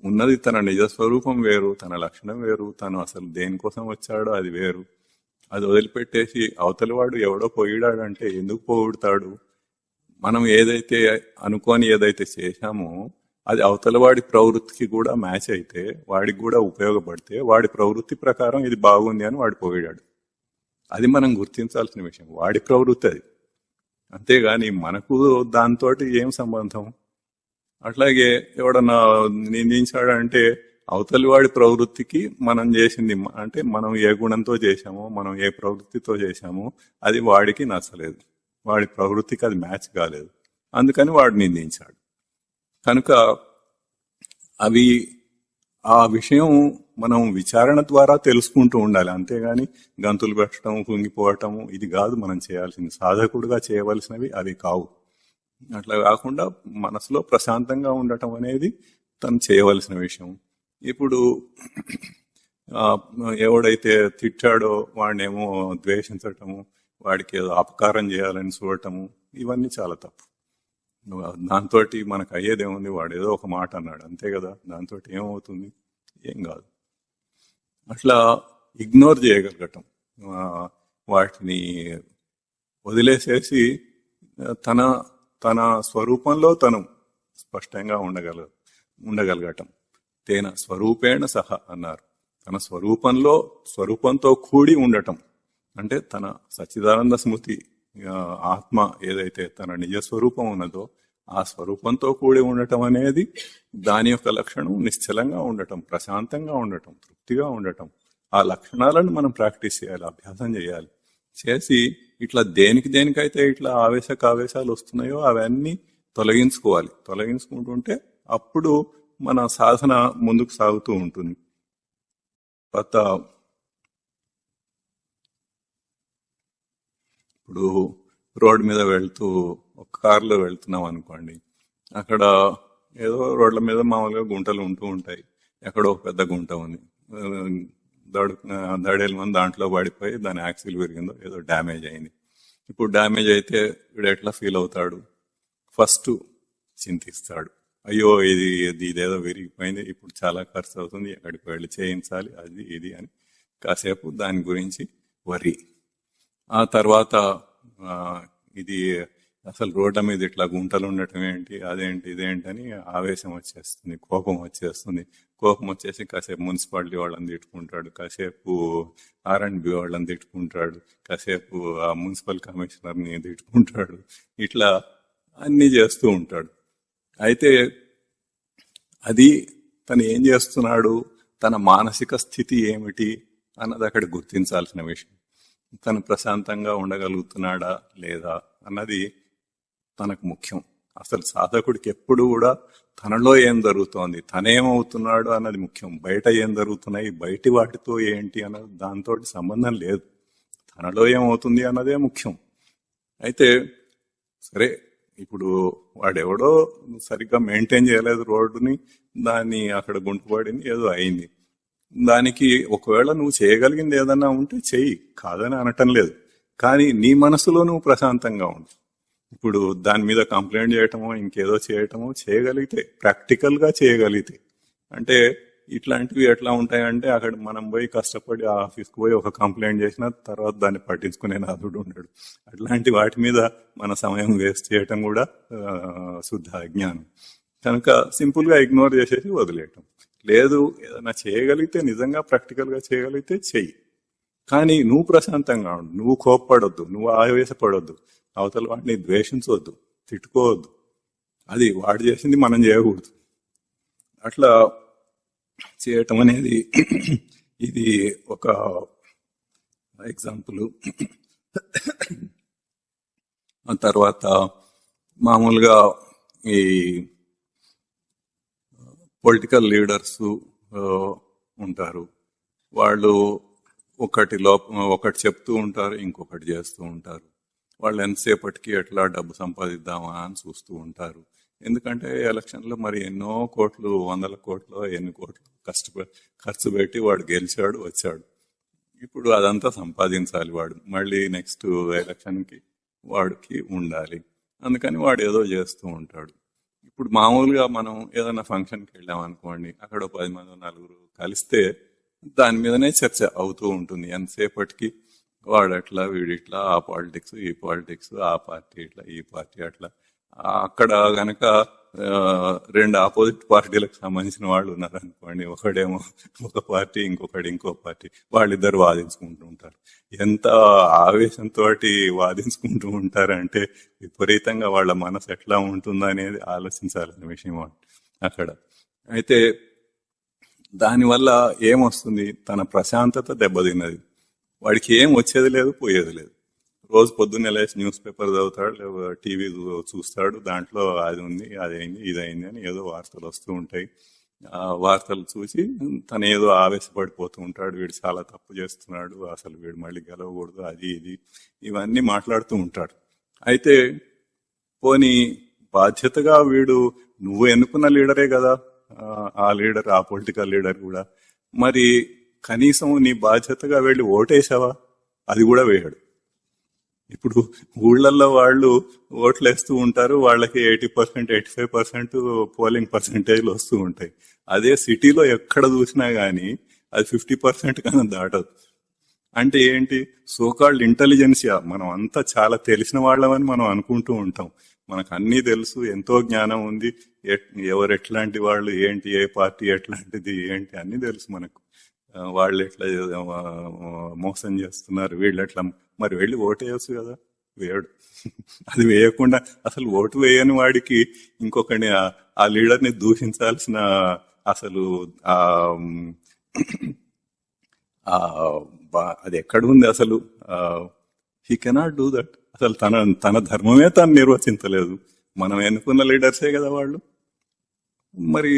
ఉన్నది తన నిజస్వరూపం వేరు, తన లక్షణం వేరు, తను అసలు దేనికోసం వచ్చాడో అది వేరు. అది వదిలిపెట్టేసి అవతలి వాడు ఎవడో పొగిడాడంటే ఎందుకు పొగుడతాడు? మనం ఏదైతే అనుకొని ఏదైతే చేశామో అది అవతల వాడి ప్రవృత్తికి కూడా మ్యాచ్ అయితే, వాడికి కూడా ఉపయోగపడితే, వాడి ప్రవృత్తి ప్రకారం ఇది బాగుంది అని వాడు పొగిడాడు. అది మనం గుర్తించాల్సిన విషయం. వాడి ప్రవృత్తి అది, అంతేగాని మనకు దాంతో ఏం సంబంధం? అట్లాగే ఎవడన్నా నిందించాడంటే అవతలి వాడి ప్రవృత్తికి మనం చేసింది, అంటే మనం ఏ గుణంతో చేశామో, మనం ఏ ప్రవృత్తితో చేశామో అది వాడికి నచ్చలేదు, వాడి ప్రవృత్తికి అది మ్యాచ్ కాలేదు, అందుకని వాడు నిందించాడు. కనుక ఆ విషయం మనం విచారణ ద్వారా తెలుసుకుంటూ ఉండాలి, అంతేగాని గంతులు పెట్టడం, కుంగిపోవటము ఇది కాదు మనం చేయాల్సింది. సాధకుడుగా చేయవలసినవి అవి కావు. అట్లా కాకుండా మనసులో ప్రశాంతంగా ఉండటం అనేది తను చేయవలసిన విషయం. ఇప్పుడు ఎవడైతే తిట్టాడో వాడినేమో ద్వేషించటము, వాడికి ఏదో అపకారం చేయాలని చూడటము, ఇవన్నీ చాలా తప్పు. దాంతో మనకు అయ్యేదేముంది? వాడు ఏదో ఒక మాట అన్నాడు అంతే కదా, దాంతో ఏమవుతుంది? ఏం కాదు. అట్లా ఇగ్నోర్ చేయగలగటం, వాటిని వదిలేసేసి తన స్వరూపంలో తను స్పష్టంగా ఉండగలగటం. తేన స్వరూపేణ సహ అన్నారు. తన స్వరూపంతో కూడి ఉండటం అంటే తన సచ్చిదానంద స్మృతి ఆత్మ ఏదైతే తన నిజ స్వరూపం ఉన్నదో ఆ స్వరూపంతో కూడి ఉండటం అనేది దాని యొక్క లక్షణం. నిశ్చలంగా ఉండటం, ప్రశాంతంగా ఉండటం, తృప్తిగా ఉండటం. ఆ లక్షణాలను మనం ప్రాక్టీస్ చేయాలి, అభ్యాసం చేయాలి. చేసి ఇట్లా దేనికైతే ఇట్లా ఆవేశాలు వస్తున్నాయో అవన్నీ తొలగించుకోవాలి. తొలగించుకుంటుంటే అప్పుడు మన సాధన ముందుకు సాగుతూ ఉంటుంది. ఇప్పుడు రోడ్డు మీద వెళ్తూ ఒక కారులో వెళ్తున్నాం అనుకోండి, అక్కడ ఏదో రోడ్ల మీద మామూలుగా గుంటలు ఉంటూ ఉంటాయి. ఎక్కడో ఒక పెద్ద గుంట ఉంది, దడేలు మంది దాంట్లో పడిపోయి దాని యాక్సిల్ విరిగిందో ఏదో డ్యామేజ్ అయింది. ఇప్పుడు డ్యామేజ్ అయితే వీడు ఎట్లా ఫీల్ అవుతాడు? ఫస్ట్ చింతిస్తాడు, అయ్యో ఇదేదో విరిగిపోయింది, ఇప్పుడు చాలా ఖర్చు అవుతుంది, ఎక్కడికి వెళ్ళి చేయించాలి, అది ఇది అని కాసేపు దాని గురించి వరి. ఆ తర్వాత ఇది అసలు రోడ్ల మీద ఇట్లా గుంటలు ఉండటం ఏంటి, అదేంటి ఇదేంటి అని ఆవేశం వచ్చేస్తుంది, కోపం వచ్చేస్తుంది. కోపం వచ్చేసి కాసేపు మున్సిపాలిటీ వాళ్ళని తిట్టుకుంటాడు, కాసేపు R&B వాళ్ళని తిట్టుకుంటాడు, కాసేపు ఆ మున్సిపల్ కమిషనర్ని తిట్టుకుంటాడు. ఇట్లా అన్ని చేస్తూ ఉంటాడు. అయితే అది తను ఏం చేస్తున్నాడు, తన మానసిక స్థితి ఏమిటి అన్నది అక్కడ గుర్తించాల్సిన విషయం. తను ప్రశాంతంగా ఉండగలుగుతున్నాడా లేదా అన్నది తనకు ముఖ్యం. అసలు సాధకుడికి ఎప్పుడు కూడా తనలో ఏం జరుగుతోంది, తనేమవుతున్నాడు అన్నది ముఖ్యం. బయట ఏం జరుగుతున్నాయి, బయటి వాటితో ఏంటి అన్నది దాంతో సంబంధం లేదు. తనలో ఏమవుతుంది అన్నదే ముఖ్యం. అయితే సరే, ఇప్పుడు వాడెవడో సరిగ్గా మెయింటైన్ చేయలేదు రోడ్డుని, దాన్ని అక్కడ గుంటుపడింది, ఏదో అయింది. దానికి ఒకవేళ నువ్వు చేయగలిగింది ఏదన్నా ఉంటే చెయ్యి, కాదని అనటం లేదు. కానీ నీ మనసులో నువ్వు ప్రశాంతంగా ఉండు. ఇప్పుడు దాని మీద కంప్లైంట్ చేయటమో ఇంకేదో చేయటమో చేయగలిగితే, ప్రాక్టికల్ గా చేయగలిగితే, అంటే ఇట్లాంటివి ఎట్లా ఉంటాయంటే అక్కడ మనం పోయి కష్టపడి ఆ ఆఫీస్కి పోయి ఒక కంప్లైంట్ చేసిన తర్వాత దాన్ని పట్టించుకునే నాదుడు ఉండడు. అట్లాంటి వాటి మీద మన సమయం వేస్ట్ చేయటం కూడా శుద్ధ అజ్ఞానం. కనుక సింపుల్ గా ఇగ్నోర్ చేసేసి వదిలేయటం. లేదు, ఏదైనా చేయగలిగితే, నిజంగా ప్రాక్టికల్ గా చేయగలిగితే చెయ్యి. కానీ నువ్వు ప్రశాంతంగా ఉండు, నువ్వు కోప్పడొద్దు, నువ్వు ఆవేశపడొద్దు, అవతల వాడిని ద్వేషించవద్దు, తిట్టుకోవద్దు. అది వాడు చేసింది మనం చేయకూడదు. అట్లా చేయటం అనేది ఇది ఒక ఎగ్జాంపుల్. ఆ తర్వాత మామూలుగా ఈ పొలిటికల్ లీడర్స్ ఉంటారు. వాళ్ళు ఒకటి చెప్తూ ఉంటారు, ఇంకొకటి చేస్తూ ఉంటారు. వాళ్ళు ఎంతసేపటికి ఎట్లా డబ్బు సంపాదిద్దామా అని చూస్తూ ఉంటారు. ఎందుకంటే ఎలక్షన్లో మరి ఎన్నో కోట్లు, 100 కోట్లు, ఎన్ని కోట్లు ఖర్చు పెట్టి వాడు గెలిచాడు, వచ్చాడు. ఇప్పుడు అదంతా సంపాదించాలి వాడు, మళ్ళీ నెక్స్ట్ ఎలక్షన్కి వాడికి ఉండాలి. అందుకని వాడు ఏదో చేస్తూ ఉంటాడు. ఇప్పుడు మామూలుగా మనం ఏదైనా ఫంక్షన్కి వెళ్ళామనుకోండి, అక్కడ 10 మంది 4 కలిస్తే దాని మీదనే చర్చ అవుతూ ఉంటుంది. ఎంతసేపటికి వాడట్లా, వీడిట్లా, ఆ పాలిటిక్స్, ఈ పాలిటిక్స్, ఆ పార్టీ ఇట్లా, ఈ పార్టీ అట్లా. అక్కడ గనక 2 ఆపోజిట్ పార్టీలకు సంబంధించిన వాళ్ళు ఉన్నారనుకోండి, ఒకడేమో ఒక పార్టీ, ఇంకొకటి ఇంకో పార్టీ, వాళ్ళిద్దరు వాదించుకుంటూ ఉంటారు. ఎంత ఆవేశంతో వాదించుకుంటూ ఉంటారంటే విపరీతంగా వాళ్ళ మనసు ఎట్లా ఉంటుందో అనేది ఆలోచించాలనే విషయం అక్కడ. అయితే దానివల్ల ఏమొస్తుంది, తన ప్రశాంతత దెబ్బతిన్నది. వాడికి ఏం వచ్చేది లేదు, పోయేది లేదు. రోజు పొద్దున్నే లేచి న్యూస్ పేపర్ చదువుతాడు, టీవీ చూస్తాడు, దాంట్లో అది ఉంది, అదైంది, ఇదైంది అని ఏదో వార్తలు వస్తూ ఉంటాయి. ఆ వార్తలు చూసి తను ఏదో ఆవేశపడిపోతూ ఉంటాడు, వీడు చాలా తప్పు చేస్తున్నాడు, అసలు వీడు మళ్ళీ గెలవకూడదు, అది ఇది ఇవన్నీ మాట్లాడుతూ ఉంటాడు. అయితే పోనీ బాధ్యతగా వీడు, నువ్వు ఎన్నుకున్న లీడరే కదా ఆ లీడర్, ఆ పొలిటికల్ లీడర్ కూడా, మరి కనీసం నీ బాధ్యతగా వెళ్ళి ఓటేసావా? అది కూడా వేయడు. ఇప్పుడు ఊళ్ళల్లో వాళ్ళు ఓట్లు వేస్తూ ఉంటారు, వాళ్ళకి 80%, 85% పోలింగ్ పర్సెంటేజ్లు వస్తూ ఉంటాయి. అదే సిటీలో ఎక్కడ చూసినా గానీ అది 50% కన్నా దాటదు. అంటే ఏంటి, సోకాల్డ్ ఇంటెలిజెన్సియా, మనం అంతా చాలా తెలిసిన వాళ్ళమని మనం అనుకుంటూ ఉంటాం. మనకు అన్నీ తెలుసు, ఎంతో జ్ఞానం ఉంది, ఎవరు ఎట్లాంటి వాళ్ళు, ఏంటి, ఏ పార్టీ ఎట్లాంటిది ఏంటి అన్నీ తెలుసు మనకు. వాళ్ళు ఎట్లా మోసం చేస్తున్నారు, వీళ్ళు ఎట్లా, మరి వెళ్ళి ఓటేయచ్చు కదా, వేయడు. అది వేయకుండా అసలు ఓటు వేయని వాడికి ఇంకొకటి ఆ లీడర్ని దూషించాల్సిన అసలు అది ఎక్కడుంది అసలు? He cannot do that. అసలు తన ధర్మమే తను నిర్వచించలేదు. మనం ఎన్నుకున్న లీడర్సే కదా వాళ్ళు. మరి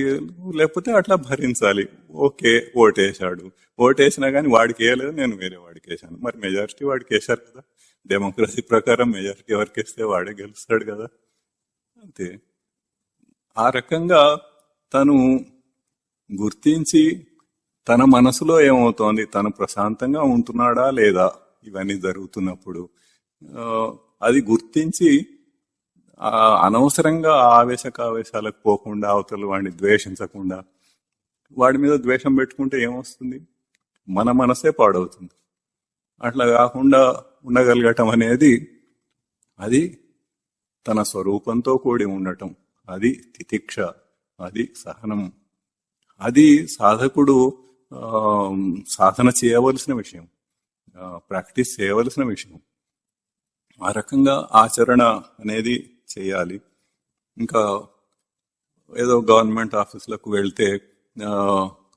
లేకపోతే అట్లా భరించాలి. ఓకే, ఓటేసాడు, ఓటేసినా కానీ వాడికి వేయలేదు, నేను వేరే వాడికి వేసాను, మరి మెజారిటీ వాడికి వేశారు కదా, డెమోక్రసీ ప్రకారం మెజారిటీ ఎవరికి ఇస్తే వాడే గెలుస్తాడు కదా, అంతే. ఆ రకంగా తను గుర్తించి తన మనసులో ఏమవుతోంది, తను ప్రశాంతంగా ఉంటున్నాడా లేదా ఇవన్నీ జరుగుతున్నప్పుడు ఆ, అది గుర్తించి ఆ, అనవసరంగా ఆవేశాలకు పోకుండా, అవతల వాడిని ద్వేషించకుండా, వాడి మీద ద్వేషం పెట్టుకుంటే ఏమొస్తుంది, మన మనసే పాడవుతుంది. అట్లా కాకుండా ఉండగలగటం అనేది అది తన స్వరూపంతో కూడి ఉండటం, అది తితిక్ష, అది సహనం, అది సాధకుడు ఆ, సాధన చేయవలసిన విషయం, ప్రాక్టీస్ చేయవలసిన విషయం. ఆ రకంగా ఆచరణ అనేది చేయాలి. ఇంకా ఏదో గవర్నమెంట్ ఆఫీసులకు వెళ్తే ఆ,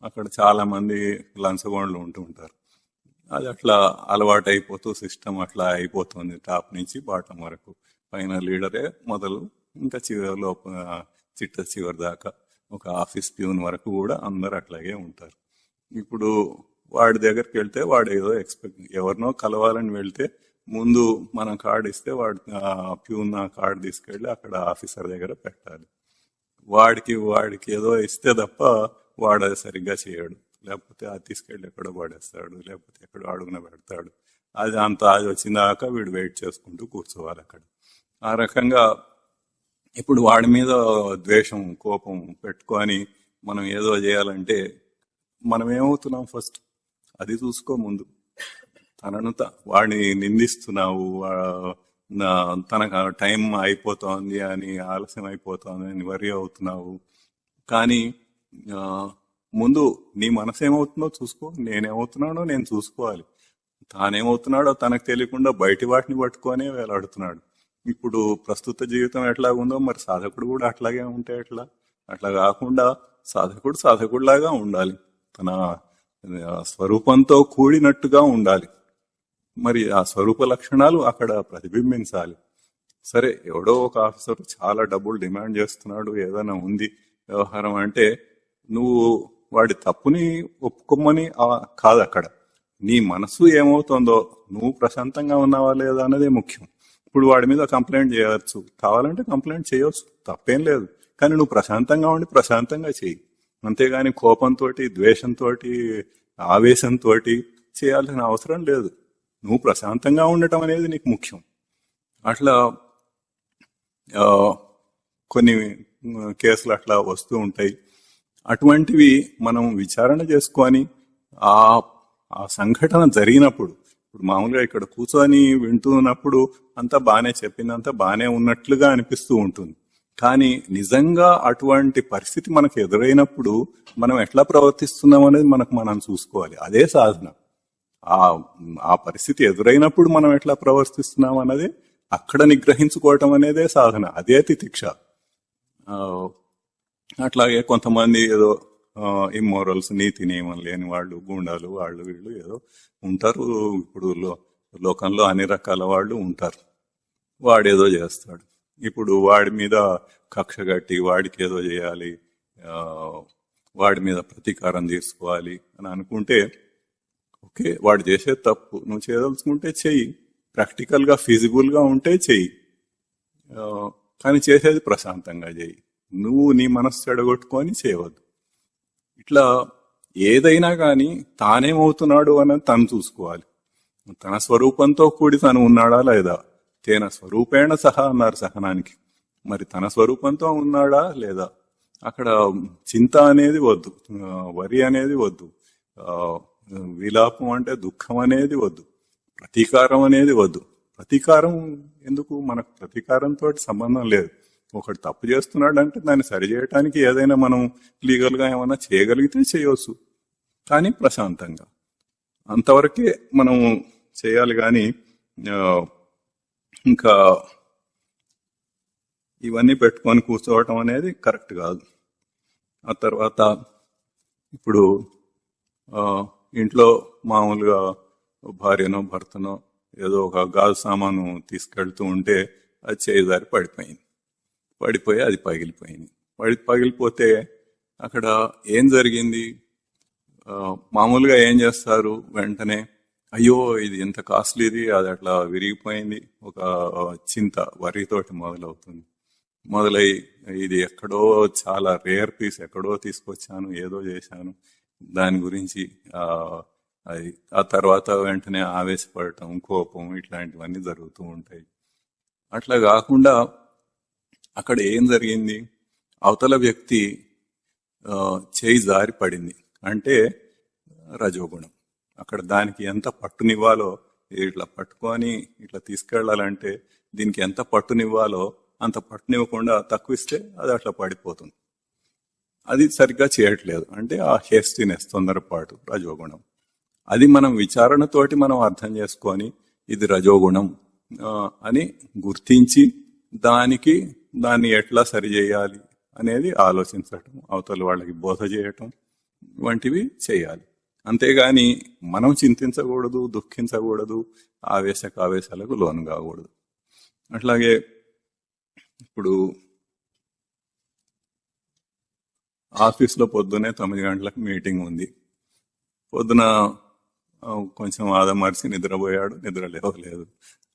అక్కడ చాలా మంది లంచగొండలు ఉంటూ ఉంటారు. అది అట్లా అలవాటు అయిపోతూ సిస్టమ్ అట్లా అయిపోతుంది, టాప్ నుంచి బాటం వరకు. పైన లీడరే మొదలు, ఇంకా చివరిలో చిట్ట చివరి దాకా ఒక ఆఫీస్ ప్యూన్ వరకు కూడా అందరు అట్లాగే ఉంటారు. ఇప్పుడు వాడి దగ్గరికి వెళ్తే వాడు ఏదో ఎవరినో కలవాలని వెళ్తే ముందు మనం కార్డు ఇస్తే వాడు ప్యూన్ ఆ కార్డు తీసుకెళ్లి అక్కడ ఆఫీసర్ దగ్గర పెట్టాలి. వాడికి ఏదో ఇస్తే తప్ప వాడు అది సరిగ్గా చేయడు, లేకపోతే అది తీసుకెళ్లి ఎక్కడో పడేస్తాడు, లేకపోతే ఎక్కడో అడుగున పెడతాడు. అది వచ్చిందాక వీడు వెయిట్ చేసుకుంటూ కూర్చోవాలి అక్కడ. ఆ రకంగా ఇప్పుడు వాడి మీద ద్వేషం, కోపం పెట్టుకొని మనం ఏదో చేయాలంటే మనం ఏమవుతున్నాం, ఫస్ట్ అది చూసుకో ముందు. వాడిని నిందిస్తున్నావు, తనకు టైం అయిపోతోంది అని, ఆలస్యం అయిపోతోంది అని వరి అవుతున్నావు. కానీ ముందు నీ మనసు ఏమవుతుందో చూసుకో, నేనేమవుతున్నానో నేను చూసుకోవాలి. తానేమవుతున్నాడో తనకు తెలియకుండా బయటి వాటిని పట్టుకొనే వేలాడుతున్నాడు. ఇప్పుడు ప్రస్తుత జీవితం ఎట్లాగుందో మరి సాధకుడు కూడా అట్లాగే ఉంటే ఎట్లా? అట్లా కాకుండా సాధకుడిలాగా ఉండాలి, తన స్వరూపంతో కూడినట్టుగా ఉండాలి. మరి ఆ స్వరూప లక్షణాలు అక్కడ ప్రతిబింబించాలి. సరే, ఎవడో ఒక ఆఫీసర్ చాలా డబ్బులు డిమాండ్ చేస్తున్నాడు, ఏదైనా ఉంది వ్యవహారం అంటే, నువ్వు వాడి తప్పుని ఒప్పుకోమని కాదు, అక్కడ నీ మనసు ఏమవుతుందో, నువ్వు ప్రశాంతంగా ఉన్నావా లేదా అన్నదే ముఖ్యం. ఇప్పుడు వాడి మీద కంప్లైంట్ చేయవచ్చు, కావాలంటే కంప్లైంట్ చేయవచ్చు, తప్పేం లేదు. కానీ నువ్వు ప్రశాంతంగా ఉండి ప్రశాంతంగా చెయ్యి, అంతేగాని కోపంతో, ద్వేషంతో, ఆవేశంతో చేయాల్సిన అవసరం లేదు. నువ్వు ప్రశాంతంగా ఉండటం అనేది నీకు ముఖ్యం. అట్లా కొన్ని కేసులు అట్లా వస్తూ ఉంటాయి. అటువంటివి మనం విచారణ చేసుకొని ఆ సంఘటన జరిగినప్పుడు, ఇప్పుడు మామూలుగా ఇక్కడ కూర్చొని వింటున్నప్పుడు అంతా బాగానే చెప్పిందంతా బాగానే ఉన్నట్లుగా అనిపిస్తూ ఉంటుంది. కానీ నిజంగా అటువంటి పరిస్థితి మనకు ఎదురైనప్పుడు మనం ఎట్లా ప్రవర్తిస్తున్నాం అనేది మనం చూసుకోవాలి. అదే సాధన. ఆ పరిస్థితి ఎదురైనప్పుడు మనం ఎట్లా ప్రవర్తిస్తున్నాం అన్నది అక్కడ నిగ్రహించుకోవటం అనేదే సాధన, అదే తితిక్ష. అట్లాగే కొంతమంది ఏదో ఇమ్మోరల్స్, నీతి నియమం లేని వాళ్ళు, గూండాలు, వాళ్ళు వీళ్ళు ఏదో ఉంటారు. ఇప్పుడు లోకంలో అన్ని రకాల వాళ్ళు ఉంటారు. వాడేదో చేస్తాడు, ఇప్పుడు వాడి మీద కక్ష కట్టి వాడికి ఏదో చేయాలి, వాడి మీద ప్రతీకారం తీసుకోవాలి అని అనుకుంటే, ఓకే, వాడు చేసే తప్పు, నువ్వు చేయదలుచుకుంటే చెయ్యి, ప్రాక్టికల్ గా ఫిజిబుల్ గా ఉంటే చెయ్యి, కానీ చేసేది ప్రశాంతంగా చెయ్యి. నువ్వు నీ మనస్సు చెడగొట్టుకొని చేయవద్దు. ఇట్లా ఏదైనా కానీ తానేమవుతున్నాడు అన్నది తను చూసుకోవాలి. తన స్వరూపంతో కూడి తను ఉన్నాడా లేదా? తేన స్వరూపేణ సహా అన్నారు సహనానికి. మరి తన స్వరూపంతో ఉన్నాడా లేదా? అక్కడ చింత అనేది వద్దు, వరి అనేది వద్దు, విలాపం అంటే దుఃఖం అనేది వద్దు, ప్రతీకారం అనేది వద్దు. ప్రతీకారం ఎందుకు? మనకు ప్రతీకారంతో సంబంధం లేదు. ఒకటి తప్పు చేస్తున్నాడు అంటే దాన్ని సరిచేయటానికి ఏదైనా మనం లీగల్ గా ఏమైనా చేయగలిగితే చేయవచ్చు, కానీ ప్రశాంతంగా అంతవరకే మనం చేయాలి. కానీ ఇంకా ఇవన్నీ పెట్టుకొని కూర్చోవటం అనేది కరెక్ట్ కాదు. ఆ తర్వాత ఇప్పుడు ఇంట్లో మామూలుగా భార్యనో భర్తనో ఏదో ఒక గాజు సామాను తీసుకెళ్తూ ఉంటే అది చేయిదారి పడిపోయి అది పగిలిపోయింది. పగిలిపోతే అక్కడ ఏం జరిగింది? మామూలుగా ఏం చేస్తారు, వెంటనే అయ్యో ఇది ఎంత కాస్ట్లీది, అది అట్లా విరిగిపోయింది, ఒక చింత వరితోటి మొదలవుతుంది. మొదలై ఇది ఎక్కడో చాలా రేర్ పీస్, ఎక్కడో తీసుకొచ్చాను, ఏదో చేశాను, దాని గురించి ఆ అది ఆ తర్వాత వెంటనే ఆవేశపడటం, కోపం, ఇట్లాంటివన్నీ జరుగుతూ ఉంటాయి. అట్లా కాకుండా అక్కడ ఏం జరిగింది, అవతల వ్యక్తి చేయి జారి పడింది అంటే రజోగుణం. అక్కడ దానికి ఎంత పట్టునివ్వాలో, ఇట్లా పట్టుకొని ఇట్లా తీసుకెళ్లాలంటే దీనికి ఎంత పట్టునివ్వాలో అంత పట్టునివ్వకుండా తక్కువ ఇస్తే అది అట్లా పడిపోతుంది. అది సరిగ్గా చేయట్లేదు అంటే ఆ హేస్టినెస్, తొందరపాటు, రజోగుణం. అది మనం విచారణతోటి మనం అర్థం చేసుకొని ఇది రజోగుణం అని గుర్తించి దాన్ని ఎట్లా సరిచేయాలి అనేది ఆలోచించటం, అవతల వాళ్ళకి బోధ చేయటం వంటివి చేయాలి. అంతేగాని మనం చింతించకూడదు, దుఃఖించకూడదు, ఆవేశాలకు లోను కాకూడదు. అట్లాగే ఇప్పుడు ఆఫీస్లో పొద్దునే 9 గంటలకు మీటింగ్ ఉంది. పొద్దున కొంచెం ఆదమర్చి నిద్రపోయాడు, నిద్ర లేవలేదు,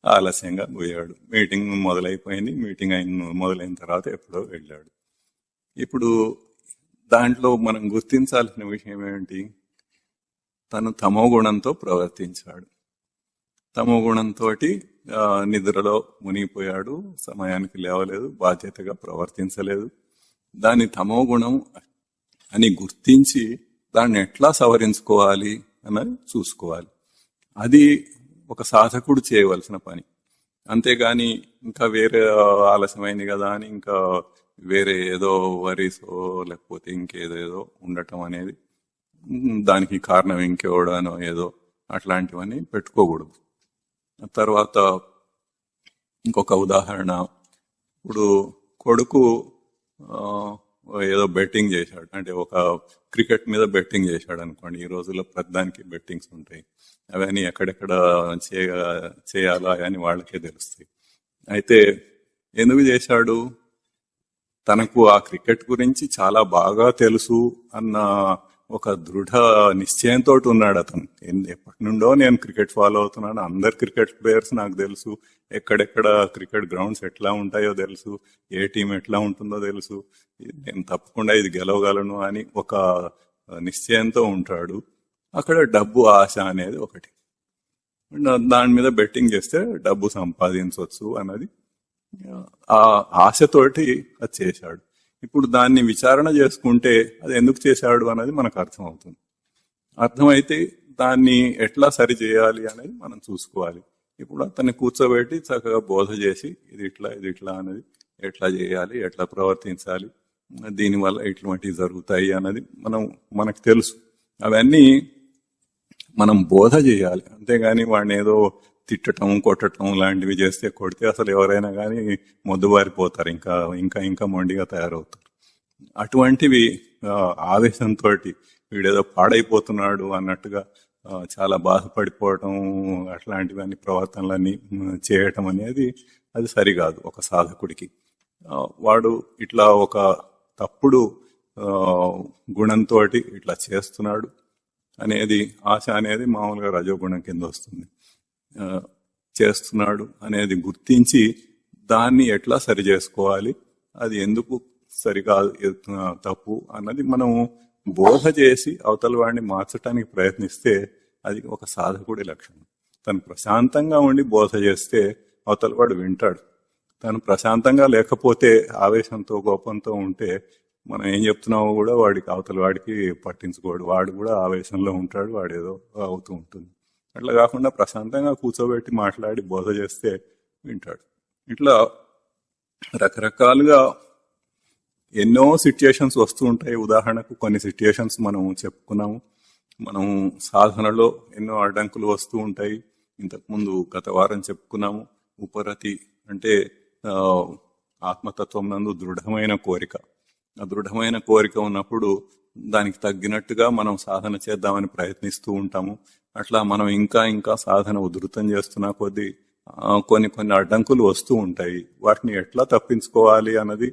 ఆలస్యంగా పోయాడు. మీటింగ్ మొదలైపోయింది, మీటింగ్ మొదలైన తర్వాత ఎప్పుడో వెళ్ళాడు. ఇప్పుడు దాంట్లో మనం గుర్తించాల్సిన విషయం ఏంటి, తను తమో గుణంతో ప్రవర్తించాడు. తమో గుణంతో నిద్రలో మునిగిపోయాడు, సమయానికి లేవలేదు, బాధ్యతగా ప్రవర్తించలేదు. దాన్ని తమో గుణం అని గుర్తించి దాన్ని ఎట్లా సవరించుకోవాలి అన్నది చూసుకోవాలి. అది ఒక సాధకుడు చేయవలసిన పని. అంతేగాని ఇంకా వేరే ఆలస్యమైంది కదా అని ఇంకా వేరే ఏదో వరీసో లేకపోతే ఇంకేదేదో ఉండటం అనేది, దానికి కారణం ఇంకెవడానో ఏదో అట్లాంటివన్నీ పెట్టుకోకూడదు. తర్వాత ఇంకొక ఉదాహరణ, ఇప్పుడు కొడుకు ఏదో బెట్టింగ్ చేశాడు, అంటే ఒక క్రికెట్ మీద బెట్టింగ్ చేశాడు అనుకోండి. ఈ రోజుల్లో ప్రతిదానికి బెట్టింగ్స్ ఉంటాయి, అవన్నీ ఎక్కడెక్కడ చేయాలా అని వాళ్ళకే తెలుస్తాయి. అయితే ఎందుకు చేశాడు, తనకు ఆ క్రికెట్ గురించి చాలా బాగా తెలుసు అన్న ఒక దృఢ నిశ్చయంతో ఉన్నాడు అతను. ఎప్పటి నుండో నేను క్రికెట్ ఫాలో అవుతున్నాను, అందరు క్రికెట్ ప్లేయర్స్ నాకు తెలుసు, ఎక్కడెక్కడ క్రికెట్ గ్రౌండ్స్ ఎట్లా ఉంటాయో తెలుసు, ఏ టీం ఎట్లా ఉంటుందో తెలుసు, నేను తప్పకుండా ఇది గెలవగలను అని ఒక నిశ్చయంతో ఉంటాడు. అక్కడ డబ్బు ఆశ అనేది ఒకటి, దాని మీద బెట్టింగ్ చేస్తే డబ్బు సంపాదించవచ్చు అన్నది ఆ ఆశతోటి అది చేశాడు. ఇప్పుడు దాన్ని విచారణ చేసుకుంటే అది ఎందుకు చేశాడు అనేది మనకు అర్థమవుతుంది. అర్థమైతే దాన్ని ఎట్లా సరి చేయాలి అనేది మనం చూసుకోవాలి. ఇప్పుడు అతన్ని కూర్చోబెట్టి చక్కగా బోధ చేసి ఇది ఇట్లా అనేది ఎట్లా చేయాలి, ఎట్లా ప్రవర్తించాలి, దీనివల్ల ఇటువంటివి జరుగుతాయి అన్నది మనకు తెలుసు. అవన్నీ మనం బోధ చేయాలి. అంతేగాని వాడిని ఏదో తిట్టడం, కొట్టడం లాంటివి చేస్తే, కొడితే అసలు ఎవరైనా కానీ మొద్దుబారిపోతారు, ఇంకా మొండిగా తయారవుతారు. అటువంటివి ఆవేశంతో వీడేదో పాడైపోతున్నాడు అన్నట్టుగా చాలా బాధపడిపోవటం, అట్లాంటివన్నీ ప్రవర్తనలన్నీ చేయటం అనేది అది సరికాదు ఒక సాధకుడికి. వాడు ఇట్లా ఒక తప్పుడు గుణంతో ఇట్లా చేస్తున్నాడు అనేది, ఆశ అనేది మామూలుగా రజోగుణం కింద వస్తుంది. చేస్తున్నాడు అనేది గుర్తించి దాన్ని ఎట్లా సరి చేసుకోవాలి, అది ఎందుకు సరికాదు, తప్పు అన్నది మనము బోధ చేసి అవతల వాడిని మార్చడానికి ప్రయత్నిస్తే అది ఒక సాధకుడి లక్షణం. తను ప్రశాంతంగా ఉండి బోధ చేస్తే అవతల వాడు వింటాడు. తను ప్రశాంతంగా లేకపోతే, ఆవేశంతో కోపంతో ఉంటే మనం ఏం చెప్తున్నామో కూడా వాడికి, అవతల వాడికి పట్టించుకోడు, వాడు కూడా ఆవేశంలో ఉంటాడు, వాడు ఏదో అవుతూ ఉంటుంది. అట్లా కాకుండా ప్రశాంతంగా కూర్చోబెట్టి మాట్లాడి బోధ చేస్తే వింటాడు. ఇట్లా రకరకాలుగా ఎన్నో సిట్యుయేషన్స్ వస్తూ ఉంటాయి. ఉదాహరణకు కొన్ని సిట్యుయేషన్స్ మనం చెప్పుకున్నాము. మనం సాధనలో ఎన్నో అడ్డంకులు వస్తూ ఉంటాయి. ఇంతకుముందు గత వారం చెప్పుకున్నాము. ఉపరతి అంటే ఆత్మతత్వం నందు దృఢమైన కోరిక. ఆ దృఢమైన కోరిక ఉన్నప్పుడు దానికి తగ్గినట్టుగా మనం సాధన చేద్దామని ప్రయత్నిస్తూ ఉంటాము. అట్లా మనం ఇంకా సాధన ఉధృతం చేస్తున్నా కొద్దీ కొన్ని అడ్డంకులు వస్తూ ఉంటాయి. వాటిని ఎట్లా తప్పించుకోవాలి అన్నది,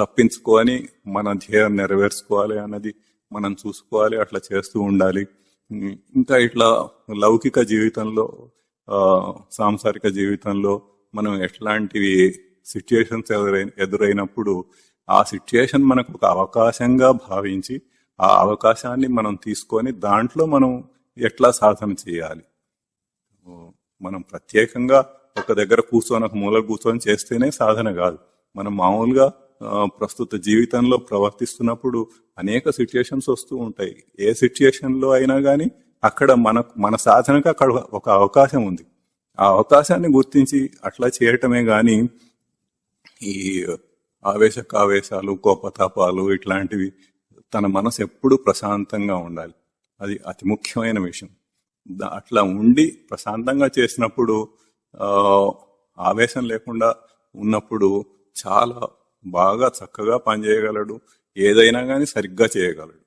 తప్పించుకొని మన ధ్యేయం నెరవేర్చుకోవాలి అన్నది మనం చూసుకోవాలి. అట్లా చేస్తూ ఉండాలి. ఇంకా ఇట్లా లౌకిక జీవితంలో, ఆ, సాంసారిక జీవితంలో మనం ఎట్లాంటివి సిచ్యుయేషన్స్ ఎదురైనప్పుడు ఆ సిచ్యుయేషన్ మనకు ఒక అవకాశంగా భావించి ఆ అవకాశాన్ని మనం తీసుకొని దాంట్లో మనం ఎట్లా సాధన చేయాలి. మనం ప్రత్యేకంగా ఒక దగ్గర కూర్చొని ఒక మూల కూర్చొని చేస్తేనే సాధన కాదు. మనం మామూలుగా ప్రస్తుత జీవితంలో ప్రవర్తిస్తున్నప్పుడు అనేక సిచ్యుయేషన్స్ వస్తూ ఉంటాయి. ఏ సిచ్యుయేషన్ లో అయినా కానీ అక్కడ మన సాధనకు అక్కడ ఒక అవకాశం ఉంది. ఆ అవకాశాన్ని గుర్తించి అట్లా చేయటమే గాని ఈ ఆవేశాలు, కోపతాపాలు ఇట్లాంటివి, తన మనసు ఎప్పుడూ ప్రశాంతంగా ఉండాలి. అది అతి ముఖ్యమైన విషయం. అట్లా ఉండి ప్రశాంతంగా చేసినప్పుడు, ఆ, ఆవేశం లేకుండా ఉన్నప్పుడు చాలా బాగా చక్కగా పనిచేయగలడు. ఏదైనా కానీ సరిగ్గా చేయగలడు.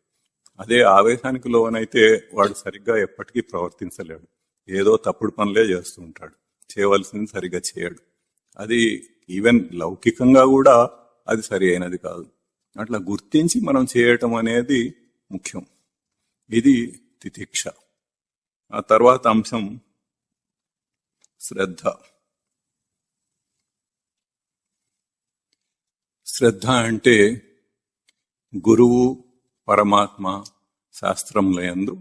అదే ఆవేశానికి లోనైతే వాడు సరిగ్గా ఎప్పటికీ ప్రవర్తించలేడు. ఏదో తప్పుడు పనులే చేస్తూ ఉంటాడు, చేయవలసింది సరిగ్గా చేయడు. అది ఈవెన్ లౌకికంగా కూడా అది సరి అయినది కాదు. అట్లా గుర్తించి మనం చేయటం అనేది ముఖ్యం. ఇది తితిక్ష. ఆ తర్వాత అంశం శ్రద్ధ. శ్రద్ధ అంటే గురువు, పరమాత్మ, శాస్త్రముల యందు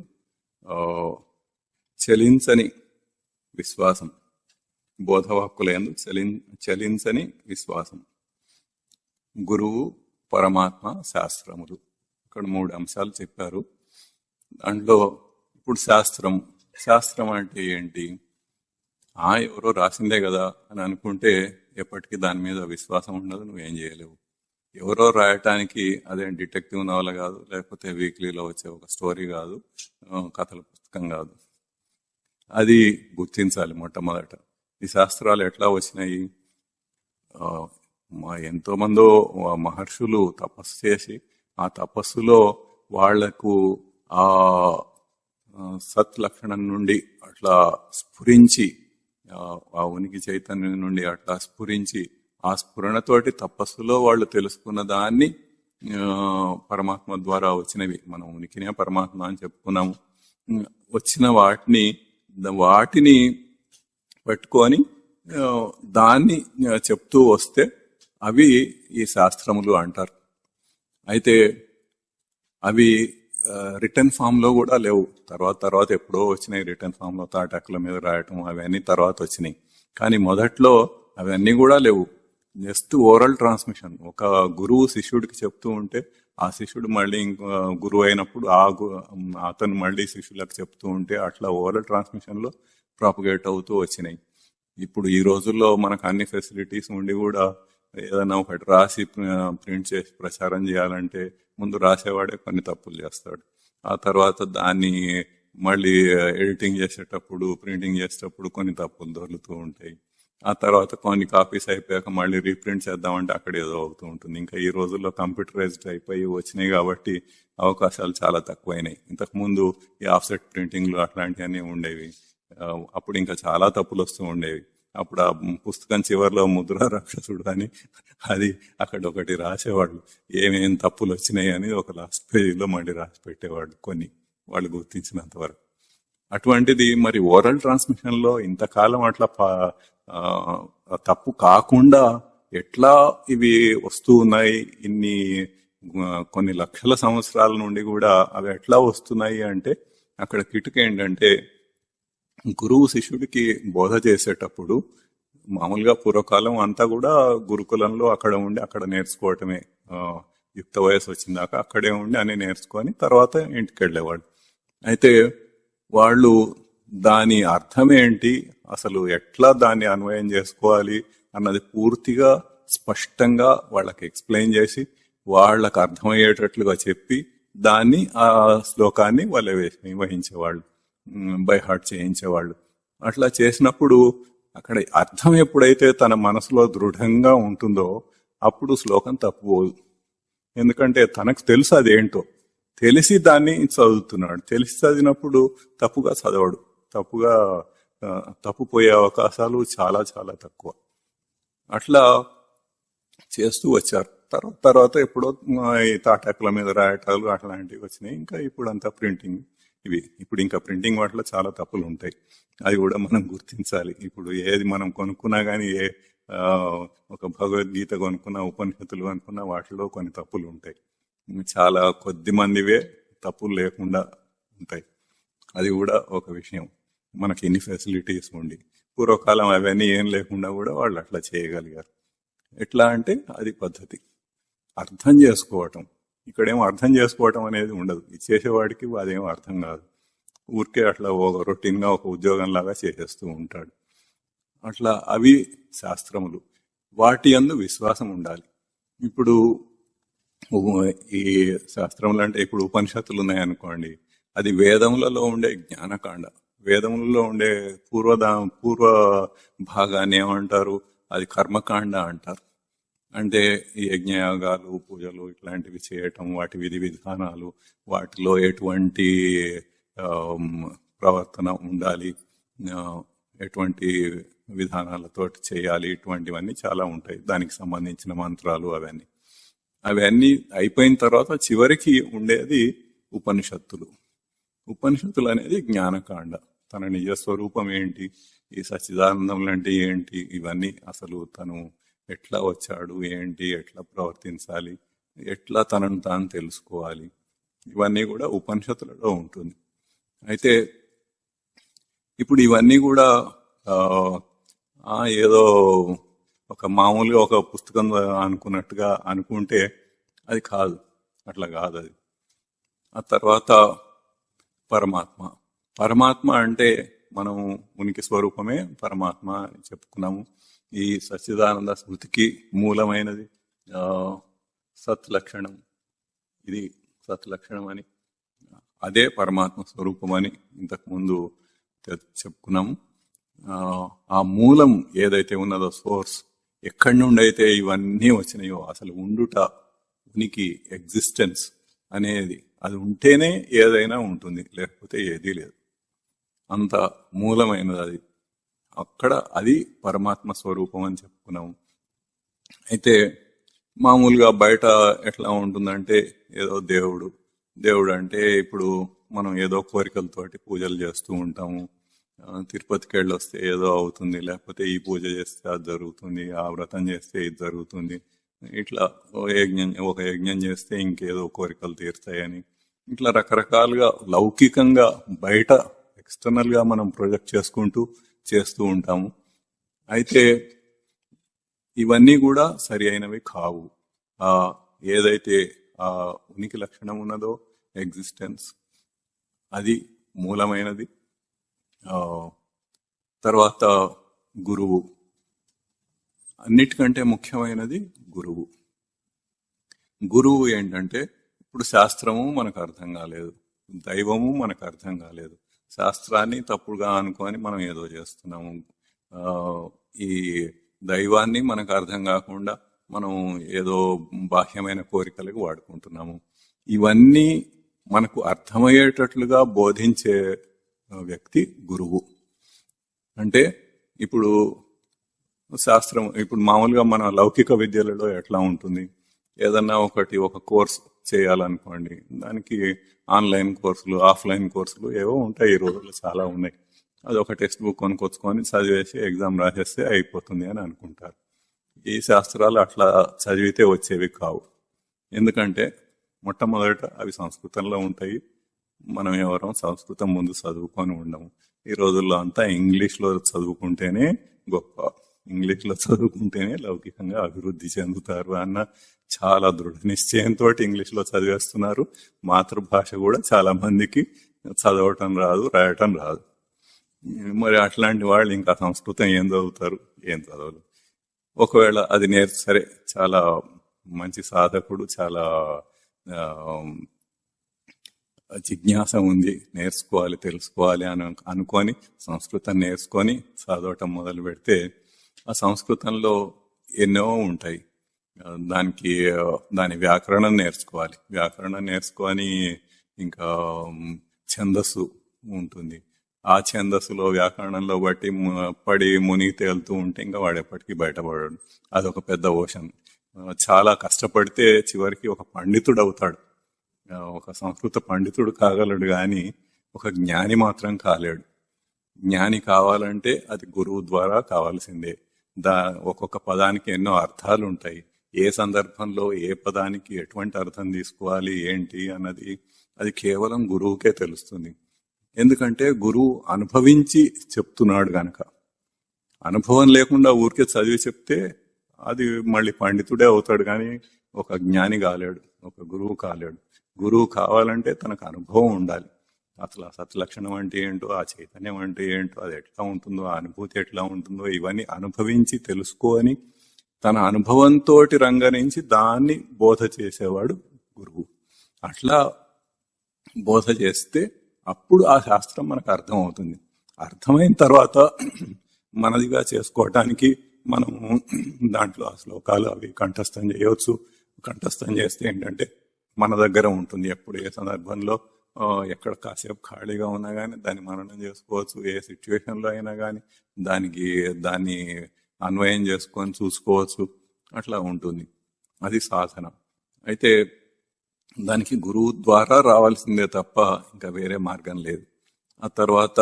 చలించని విశ్వాసం, బోధవాక్కుల యందు చలించని విశ్వాసం. గురువు, పరమాత్మ, శాస్త్రములు, ఇక్కడ 3 అంశాలు చెప్పారు. దాంట్లో ఇప్పుడు శాస్త్రం అంటే ఏంటి? ఎవరో రాసిందే కదా అని అనుకుంటే ఎప్పటికీ దాని మీద విశ్వాసం ఉండదు, నువ్వేం చేయలేవు. ఎవరో రాయటానికి అదేం డిటెక్టివ్ నవల కాదు, లేకపోతే వీక్లీలో వచ్చే ఒక స్టోరీ కాదు, కథల పుస్తకం కాదు. అది గుర్తించాలి మొట్టమొదట. ఈ శాస్త్రాలు ఎట్లా వచ్చినాయి? ఎంతో మందో మహర్షులు తపస్సు చేసి ఆ తపస్సులో వాళ్లకు ఆ సత్ లక్షణం నుండి అట్లా స్ఫురించి, ఆ ఉనికి చైతన్యం నుండి అట్లా స్ఫురించి, ఆ స్ఫురణతోటి తపస్సులో వాళ్ళు తెలుసుకున్న దాన్ని పరమాత్మ ద్వారా వచ్చినవి. మనం ఉనికినే పరమాత్మ అని చెప్పుకున్నాము. వచ్చిన వాటిని పట్టుకొని దాన్ని చెప్తూ వస్తే అవి ఈ శాస్త్రములు అంటారు. అయితే అవి రిటర్న్ ఫామ్ లో కూడా లేవు. తర్వాత ఎప్పుడో వచ్చినాయి రిటర్న్ ఫామ్ లో, తాటాకుల మీద రాయటం అవన్నీ తర్వాత వచ్చినాయి. కానీ మొదట్లో అవన్నీ కూడా లేవు. Just oral transmission. ఒక గురువు శిష్యుడికి చెప్తూ ఉంటే ఆ శిష్యుడు మళ్ళీ గురువు అయినప్పుడు అతను మళ్ళీ శిష్యులకు చెప్తూ ఉంటే అట్లా ఓరల్ ట్రాన్స్మిషన్ లో ప్రాపగేట్ అవుతూ వచ్చినాయి. ఇప్పుడు ఈ రోజుల్లో మనకు అన్ని ఫెసిలిటీస్ ఉండి కూడా ఏదైనా ఒకటి రాసి ప్రింట్ చేసి ప్రచారం చేయాలంటే ముందు రాసేవాడే కొన్ని తప్పులు చేస్తాడు. ఆ తర్వాత దాన్ని మళ్ళీ ఎడిటింగ్ చేసేటప్పుడు, ప్రింటింగ్ చేసేటప్పుడు కొన్ని తప్పులు దొరుకుతూ ఉంటాయి. ఆ తర్వాత కొన్ని కాపీస్ అయిపోయాక మళ్ళీ రీప్రింట్ చేద్దామంటే అక్కడ ఏదో అవుతూ ఉంటుంది. ఇంకా ఈ రోజుల్లో కంప్యూటరైజ్డ్ అయిపోయి వచ్చినాయి కాబట్టి అవకాశాలు చాలా తక్కువైనాయి. ఇంతకుముందు ఈ ఆఫ్సెట్ ప్రింటింగ్లు అట్లాంటివన్నీ ఉండేవి. అప్పుడు ఇంకా చాలా తప్పులు వస్తూ ఉండేవి. అప్పుడు ఆ పుస్తకం చివరిలో ముద్ర రాక్షసుడు అని అది అక్కడ ఒకటి రాసేవాళ్ళు, ఏమేం తప్పులు వచ్చినాయి అని ఒక లాస్ట్ పేజీలో మళ్ళీ రాసి పెట్టేవాళ్ళు కొన్ని వాళ్ళు గుర్తించినంత వరకు. అటువంటిది మరి ఓరల్ ట్రాన్స్మిషన్ లో ఇంతకాలం అట్లా తప్పు కాకుండా ఎట్లా ఇవి వస్తూ ఉన్నాయి? కొన్ని లక్షల సంవత్సరాల నుండి కూడా అవి ఎట్లా వస్తున్నాయి అంటే అక్కడ కిటుక ఏంటంటే, గురువు శిష్యుడికి బోధ చేసేటప్పుడు మామూలుగా పూర్వకాలం అంతా కూడా గురుకులంలో అక్కడ ఉండి అక్కడ నేర్చుకోవటమే. యుక్త వయసు వచ్చిందాక అక్కడే ఉండి అన్ని నేర్చుకొని తర్వాత ఇంటికి వెళ్ళేవాళ్ళు. అయితే వాళ్ళు దాని అర్థం ఏంటి, అసలు ఎట్లా దాన్ని అన్వయం చేసుకోవాలి అన్నది పూర్తిగా స్పష్టంగా వాళ్ళకి ఎక్స్ప్లెయిన్ చేసి వాళ్ళకి అర్థమయ్యేటట్లుగా చెప్పి దాన్ని ఆ శ్లోకాన్ని వాళ్ళు వహించేవాళ్ళు, బై హార్ట్ చేయించేవాళ్ళు. అట్లా చేసినప్పుడు అక్కడ అర్థం ఎప్పుడైతే తన మనసులో దృఢంగా ఉంటుందో అప్పుడు శ్లోకం తప్పుపోదు. ఎందుకంటే తనకు తెలుసు అదేంటో, తెలిసి దాన్ని చదువుతున్నాడు. తెలిసి చదివినప్పుడు తప్పుగా చదవడు, తప్పుపోయే అవకాశాలు చాలా చాలా తక్కువ. అట్లా చేస్తూ వచ్చారు. తర్వాత ఎప్పుడో ఈ తాటాకుల మీద రాయటాలు అట్లాంటివి వచ్చినాయి. ఇంకా ఇప్పుడు అంతా ప్రింటింగ్. ఇవి ఇప్పుడు ఇంకా ప్రింటింగ్ వాటిలో చాలా తప్పులు ఉంటాయి. అది కూడా మనం గుర్తించాలి. ఇప్పుడు ఏది మనం కొనుక్కున్నా కానీ ఆ, ఒక భగవద్గీత కొనుక్కున్నా, ఉపనిషత్తులు కొనుక్కున్నా వాటిలో కొన్ని తప్పులు ఉంటాయి. చాలా కొద్ది మందివే తప్పులు లేకుండా ఉంటాయి. అది కూడా ఒక విషయం. మనకి ఎన్ని ఫెసిలిటీస్ ఉండి పూర్వకాలం అవన్నీ ఏం లేకుండా కూడా వాళ్ళు అట్లా చేయగలిగారు. ఎట్లా అంటే అది పద్ధతి, అర్థం చేసుకోవటం. ఇక్కడేమో అర్థం చేసుకోవటం అనేది ఉండదు. ఇది చేసేవాడికి అదేమో అర్థం కాదు. ఊరికే అట్లా ఒక రొటీన్ గా ఒక ఉద్యోగం లాగా చేసేస్తూ ఉంటాడు. అట్లా అవి శాస్త్రములు. వాటి యందు విశ్వాసం ఉండాలి. ఇప్పుడు ఈ శాస్త్రములు అంటే ఇప్పుడు ఉపనిషత్తులు ఉన్నాయనుకోండి, అది వేదములలో ఉండే జ్ఞానకాండ. వేదములలో ఉండే పూర్వ భాగాన్ని ఏమంటారు? అది కర్మకాండ అంటారు. అంటే ఈ యజ్ఞయాగాలు, పూజలు ఇట్లాంటివి చేయటం, వాటి విధి విధానాలు, వాటిలో ఎటువంటి ప్రవర్తన ఉండాలి, ఆ, ఎటువంటి విధానాలతో చేయాలి, ఇటువంటివన్నీ చాలా ఉంటాయి. దానికి సంబంధించిన మంత్రాలు అవన్నీ అయిపోయిన తర్వాత చివరికి ఉండేది ఉపనిషత్తులు. ఉపనిషత్తులు అనేది జ్ఞానకాండ. తన నిజ స్వరూపం ఏంటి, ఈ సచ్చిదానందములు అంటే ఏంటి, ఇవన్నీ అసలు తను ఎట్లా వచ్చాడు, ఏంటి, ఎట్లా ప్రవర్తించాలి, ఎట్లా తనను తాను తెలుసుకోవాలి, ఇవన్నీ కూడా ఉపనిషత్తులలో ఉంటుంది. అయితే ఇప్పుడు ఇవన్నీ కూడా ఏదో ఒక మామూలుగా ఒక పుస్తకం అనుకున్నట్టుగా అనుకుంటే అది కాదు, అట్లా కాదు అది. ఆ తర్వాత పరమాత్మ అంటే మనం ఉనికి స్వరూపమే పరమాత్మ అని చెప్పుకున్నాము. ఈ సచ్చిదానంద స్మృతికి మూలమైనది సత్ లక్షణం. ఇది సత్ లక్షణం అని, అదే పరమాత్మ స్వరూపం అని ఇంతకు ముందు చెప్పుకున్నాము. ఆ మూలం ఏదైతే ఉన్నదో, సోర్స్, ఎక్కడి నుండి అయితే ఇవన్నీ వచ్చినాయో, అసలు ఉండుట, ఉనికి, ఎగ్జిస్టెన్స్ అనేది అది ఉంటేనే ఏదైనా ఉంటుంది, లేకపోతే ఏదీ లేదు. అంత మూలమైనది అది. అక్కడ అది పరమాత్మ స్వరూపం అని చెప్పుకున్నాము. అయితే మామూలుగా బయట ఎట్లా ఉంటుందంటే ఏదో దేవుడు అంటే ఇప్పుడు మనం ఏదో కోరికలతోటి పూజలు చేస్తూ ఉంటాము. తిరుపతికి వెళ్ళి వస్తే ఏదో అవుతుంది, లేకపోతే ఈ పూజ చేస్తే అది జరుగుతుంది, ఆ వ్రతం చేస్తే ఇది జరుగుతుంది, ఇట్లా ఒక యజ్ఞం చేస్తే ఇంకేదో కోరికలు తీరుతాయని, ఇట్లా రకరకాలుగా లౌకికంగా బయట ఎక్స్టర్నల్ గా మనం ప్రొజెక్ట్ చేసుకుంటూ చేస్తూ ఉంటాము. అయితే ఇవన్నీ కూడా సరి అయినవి కావు. ఏదైతే ఆ ఉనికి లక్షణం ఉన్నదో, ఎగ్జిస్టెన్స్, అది మూలమైనది. తర్వాత గురువు, అన్నిటికంటే ముఖ్యమైనది గురువు ఏంటంటే, ఇప్పుడు శాస్త్రము మనకు అర్థం కాలేదు, దైవము మనకు అర్థం కాలేదు, శాస్త్రాన్ని తప్పుడుగా అనుకొని మనం ఏదో చేస్తున్నాము, ఈ దైవాన్ని మనకు అర్థం కాకుండా మనం ఏదో బాహ్యమైన కోరికలకు వాడుకుంటున్నాము. ఇవన్నీ మనకు అర్థమయ్యేటట్లుగా బోధించే వ్యక్తి గురువు. అంటే ఇప్పుడు శాస్త్రం, ఇప్పుడు మామూలుగా మన లౌకిక విద్యలలో ఎట్లా ఉంటుంది, ఏదన్నా ఒక కోర్స్ చేయాలనుకోండి, దానికి ఆన్లైన్ కోర్సులు, ఆఫ్లైన్ కోర్సులు ఏవో ఉంటాయి. ఈ రోజుల్లో చాలా ఉన్నాయి. అది ఒక టెక్స్ట్ బుక్ కొనుక్కొచ్చుకొని చదివేసి ఎగ్జామ్ రాసేస్తే అయిపోతుంది అని అనుకుంటారు. ఈ శాస్త్రాలు అట్లా చదివితే వచ్చేవి కావు. ఎందుకంటే మొట్టమొదట అవి సంస్కృతంలో ఉంటాయి. మనం ఎవరం సంస్కృతం ముందు చదువుకొని ఉండము. ఈ రోజుల్లో అంతా ఇంగ్లీష్లో చదువుకుంటేనే గొప్ప, ఇంగ్లీష్లో చదువుకుంటేనే లౌకికంగా అభివృద్ధి చెందుతారు అన్న చాలా దృఢ నిశ్చయంతో ఇంగ్లీష్లో చదివేస్తున్నారు. మాతృభాష కూడా చాలా మందికి చదవటం రాదు, రాయటం రాదు. మరి అట్లాంటి వాళ్ళు ఇంకా సంస్కృతం ఏం చదువుతారు, ఏం చదవరు. ఒకవేళ అది సరే, చాలా మంచి సాధకుడు, చాలా జిజ్ఞాస ఉంది, నేర్చుకోవాలి, తెలుసుకోవాలి అని అనుకొని సంస్కృతం నేర్చుకొని చదవటం మొదలు పెడితే, ఆ సంస్కృతంలో ఎన్నో ఉంటాయి. దాని వ్యాకరణం నేర్చుకోవాలి. వ్యాకరణం నేర్చుకొని ఇంకా ఛందస్సు ఉంటుంది. ఆ ఛందస్సులో, వ్యాకరణంలో పడి మునిగి తేలుతూ ఉంటే ఇంకా వాడు ఎప్పటికీ బయటపడాడు. అదొక పెద్ద ఓషన్. చాలా కష్టపడితే చివరికి ఒక పండితుడు అవుతాడు, ఒక సంస్కృత పండితుడు కాగలడు. కానీ ఒక జ్ఞాని మాత్రం కాలేడు. జ్ఞాని కావాలంటే అది గురువు ద్వారా కావాల్సిందే. ఒక్కొక్క పదానికి ఎన్నో అర్థాలు ఉంటాయి. ఏ సందర్భంలో ఏ పదానికి ఎటువంటి అర్థం తీసుకోవాలి ఏంటి అన్నది అది కేవలం గురువుకే తెలుస్తుంది. ఎందుకంటే గురువు అనుభవించి చెప్తున్నాడు గనక. అనుభవం లేకుండా ఊరికే చదివి చెప్తే అది మళ్ళీ పండితుడే అవుతాడు, కానీ ఒక జ్ఞాని కాలేడు, ఒక గురువు కాలేడు. గురువు కావాలంటే తనకు అనుభవం ఉండాలి. అసలు ఆ సత్లక్షణం అంటే ఏంటో, ఆ చైతన్యం అంటే ఏంటో, అది ఎట్లా ఉంటుందో, ఆ అనుభూతి ఎట్లా ఉంటుందో, ఇవన్నీ అనుభవించి తెలుసుకొని తన అనుభవంతో రంగరించి దాన్ని బోధ చేసేవాడు గురువు. అట్లా బోధ చేస్తే అప్పుడు ఆ శాస్త్రం మనకు అర్థం అవుతుంది. అర్థమైన తర్వాత మనదిగా చేసుకోవటానికి మనము దాంట్లో ఆ శ్లోకాలు అవి కంఠస్థం చేయవచ్చు. కంఠస్థం చేస్తే ఏంటంటే మన దగ్గర ఉంటుంది. ఎప్పుడు ఏ సందర్భంలో ఎక్కడ కాసేపు ఖాళీగా ఉన్నా కానీ దాన్ని మననం చేసుకోవచ్చు. ఏ సిచ్యువేషన్లో అయినా కానీ దాన్ని అన్వయం చేసుకొని చూసుకోవచ్చు. అట్లా ఉంటుంది. అది సాధన. అయితే దానికి గురువు ద్వారా రావాల్సిందే తప్ప ఇంకా వేరే మార్గం లేదు. ఆ తర్వాత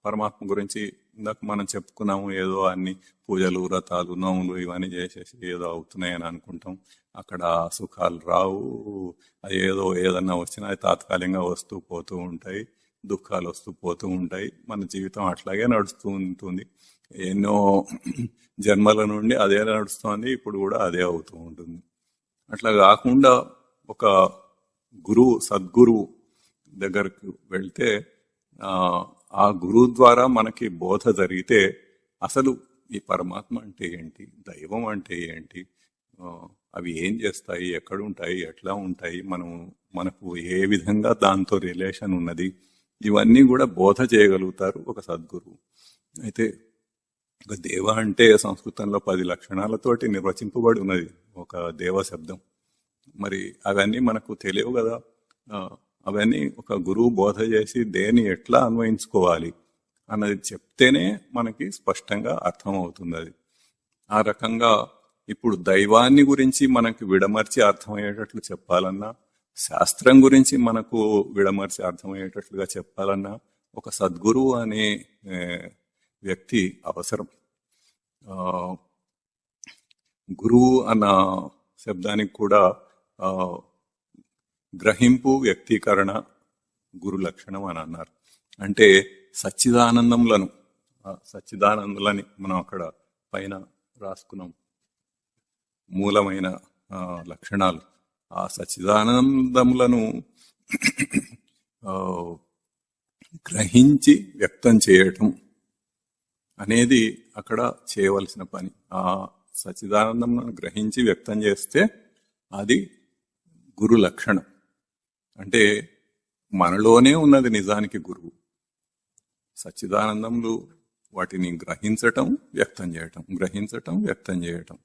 పరమాత్మ గురించి ఇందాక మనం చెప్పుకున్నాము. ఏదో అన్ని పూజలు, వ్రతాలు, నోములు ఇవన్నీ చేసేసి ఏదో అవుతున్నాయని అనుకుంటాం. అక్కడ సుఖాలు రావు. ఏదన్నా వచ్చినా అది తాత్కాలికంగా వస్తూ పోతూ ఉంటాయి. దుఃఖాలు వస్తూ పోతూ ఉంటాయి. మన జీవితం అట్లాగే నడుస్తూ ఉంటుంది. ఎన్నో జన్మల నుండి అదే నడుస్తుంది. ఇప్పుడు కూడా అదే అవుతూ ఉంటుంది. అట్లా కాకుండా ఒక గురువు, సద్గురువు దగ్గరకు వెళ్తే ఆ గురువు ద్వారా మనకి బోధ జరిగితే అసలు ఈ పరమాత్మ అంటే ఏంటి, దైవం అంటే ఏంటి, అవి ఏం చేస్తాయి, ఎక్కడుంటాయి, ఎట్లా ఉంటాయి, మనకు ఏ విధంగా దాంతో రిలేషన్ ఉన్నది, ఇవన్నీ కూడా బోధ చేయగలుగుతారు ఒక సద్గురువు. అయితే ఒక దేవ అంటే సంస్కృతంలో 10 లక్షణాలతోటి నిర్వచింపబడి ఉన్నది ఒక దేవ శబ్దం. మరి అవన్నీ మనకు తెలియవు కదా. అవన్నీ ఒక గురువు బోధ చేసి దేన్ని ఎట్లా అన్వయించుకోవాలి అన్నది చెప్తేనే మనకి స్పష్టంగా అర్థం అవుతుంది. అది ఆ రకంగా ఇప్పుడు దైవాన్ని గురించి మనకి విడమర్చి అర్థమయ్యేటట్లు చెప్పాలన్నా, శాస్త్రం గురించి మనకు విడమర్చి అర్థమయ్యేటట్లుగా చెప్పాలన్నా ఒక సద్గురువు అనే వ్యక్తి అవసరం. గురువు అన్న శబ్దానికి కూడా గ్రహింపు, వ్యక్తీకరణ, గురు లక్షణం అని అన్నారు. అంటే సచ్చిదానందులని మనం అక్కడ పైన రాసుకున్నాం మూలమైన లక్షణాలు. ఆ సచ్చిదానందములను గ్రహించి వ్యక్తం చేయటం అనేది అక్కడ చేయవలసిన పని. ఆ సచ్చిదానందములను గ్రహించి వ్యక్తం చేస్తే అది గురు లక్షణం. అంటే మనలోనే ఉన్నది నిజానికి గురువు. సచ్చిదానందములు వాటిని గ్రహించటం, వ్యక్తం చేయటం, గ్రహించటం, వ్యక్తం చేయటం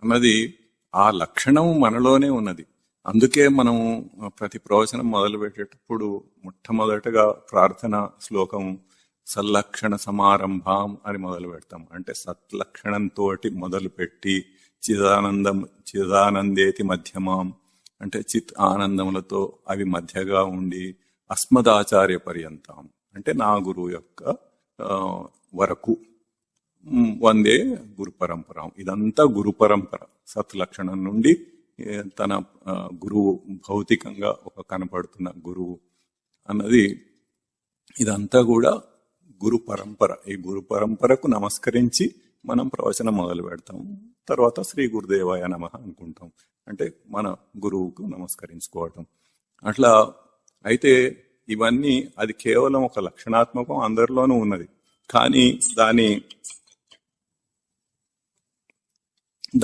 అన్నది ఆ లక్షణం మనలోనే ఉన్నది. అందుకే మనం ప్రతి ప్రవచనం మొదలు పెట్టేటప్పుడు మొట్టమొదటగా ప్రార్థన శ్లోకం సల్లక్షణ సమారంభం అని మొదలు పెడతాం. అంటే సత్లక్షణంతో మొదలు పెట్టి చిదానందేతి మధ్యమాం అంటే చిత్ ఆనందములతో అవి మధ్యగా ఉండి అస్మదాచార్య పర్యంతం అంటే నా గురువు యొక్క వరకు వందే గురు పరంపర. ఇదంతా గురు పరంపర. సత్ లక్షణం నుండి తన గురువు, భౌతికంగా ఒక కనపడుతున్న గురువు అన్నది ఇదంతా కూడా గురు పరంపర. ఈ గురు పరంపరకు నమస్కరించి మనం ప్రవచనం మొదలు పెడతాం. తర్వాత శ్రీ గురుదేవాయ నమః అనుకుంటాం. అంటే మన గురువుకు నమస్కరించుకోవటం. అట్లా అయితే ఇవన్నీ అది కేవలం ఒక లక్షణాత్మకం, అందరిలోనూ ఉన్నది. కానీ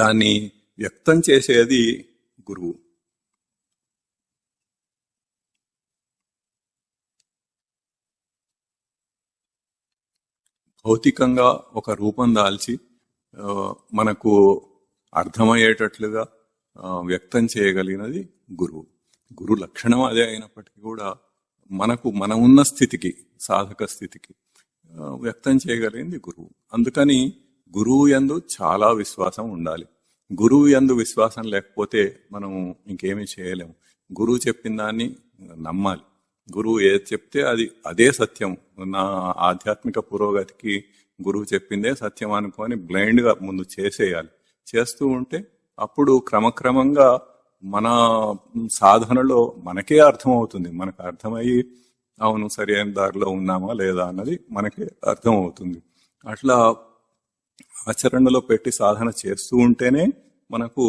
దాన్ని వ్యక్తం చేసేది గురువు. భౌతికంగా ఒక రూపం దాల్చి మనకు అర్థమయ్యేటట్లుగా వ్యక్తం చేయగలిగినది గురువు. గురు లక్షణం అదే అయినప్పటికీ కూడా మనం ఉన్న స్థితికి, సాధక స్థితికి వ్యక్తం చేయగలిగింది గురువు. అందుకని గురువు యందు చాలా విశ్వాసం ఉండాలి. గురువు యందు విశ్వాసం లేకపోతే మనం ఇంకేమీ చేయలేము. గురువు చెప్పిన దాన్ని నమ్మాలి. గురువు ఏది చెప్తే అది అదే సత్యం. నా ఆధ్యాత్మిక పురోగతికి గురువు చెప్పిందే సత్యం అనుకొని బ్లైండ్ గా ముందు చేసేయాలి. చేస్తూ ఉంటే అప్పుడు క్రమక్రమంగా మన సాధనలో మనకే అర్థమవుతుంది. మనకు అర్థమయ్యి అవును సరి అయిన దారిలో ఉన్నామా లేదా అన్నది మనకే అర్థమవుతుంది. అట్లా ఆచరణలో పెట్టి సాధన చేస్తూ ఉంటేనే మనకు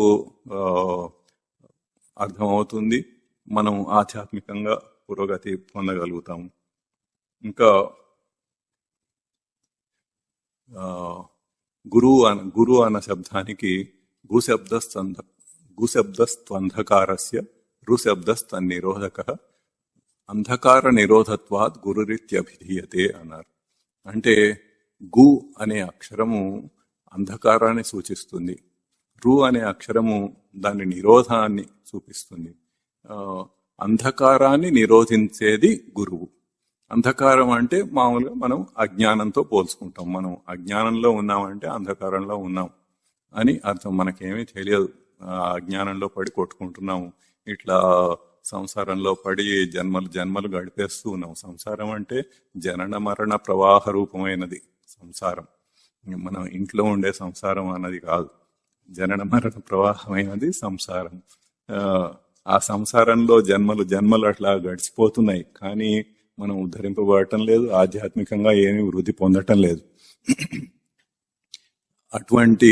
అర్థమవుతుంది, మనం ఆధ్యాత్మికంగా పురోగతి పొందగలుగుతాము. ఇంకా గురువు అన్న శబ్దానికి గుశబ్దస్త్వంధకారస్య రుశబ్దస్తన్నిరోధక అంధకార నిరోధత్వాత్ గురురిత్యభిధీయతే అన్నారు. అంటే గు అనే అక్షరము అంధకారాన్ని సూచిస్తుంది, రు అనే అక్షరము దాని నిరోధాన్ని చూపిస్తుంది. అంధకారాన్ని నిరోధించేది గురువు. అంధకారం అంటే మామూలుగా మనం అజ్ఞానంతో పోల్చుకుంటాం. మనం అజ్ఞానంలో ఉన్నామంటే అంధకారంలో ఉన్నాం అని అర్థం. మనకేమీ తెలియదు, అజ్ఞానంలో పడి కొట్టుకుంటున్నాము, ఇట్లా సంసారంలో పడి జన్మలు గడిపేస్తూ ఉన్నాం. సంసారం అంటే జనన మరణ ప్రవాహ రూపమైనది సంసారం. మనం ఇంట్లో ఉండే సంసారం అన్నది కాదు, జనన మరణ ప్రవాహమైనది సంసారం. ఆ సంసారంలో జన్మలు అట్లా గడిచిపోతున్నాయి, కానీ మనం ఉద్ధరింపబడటం లేదు, ఆధ్యాత్మికంగా ఏమీ వృద్ధి పొందటం లేదు. అటువంటి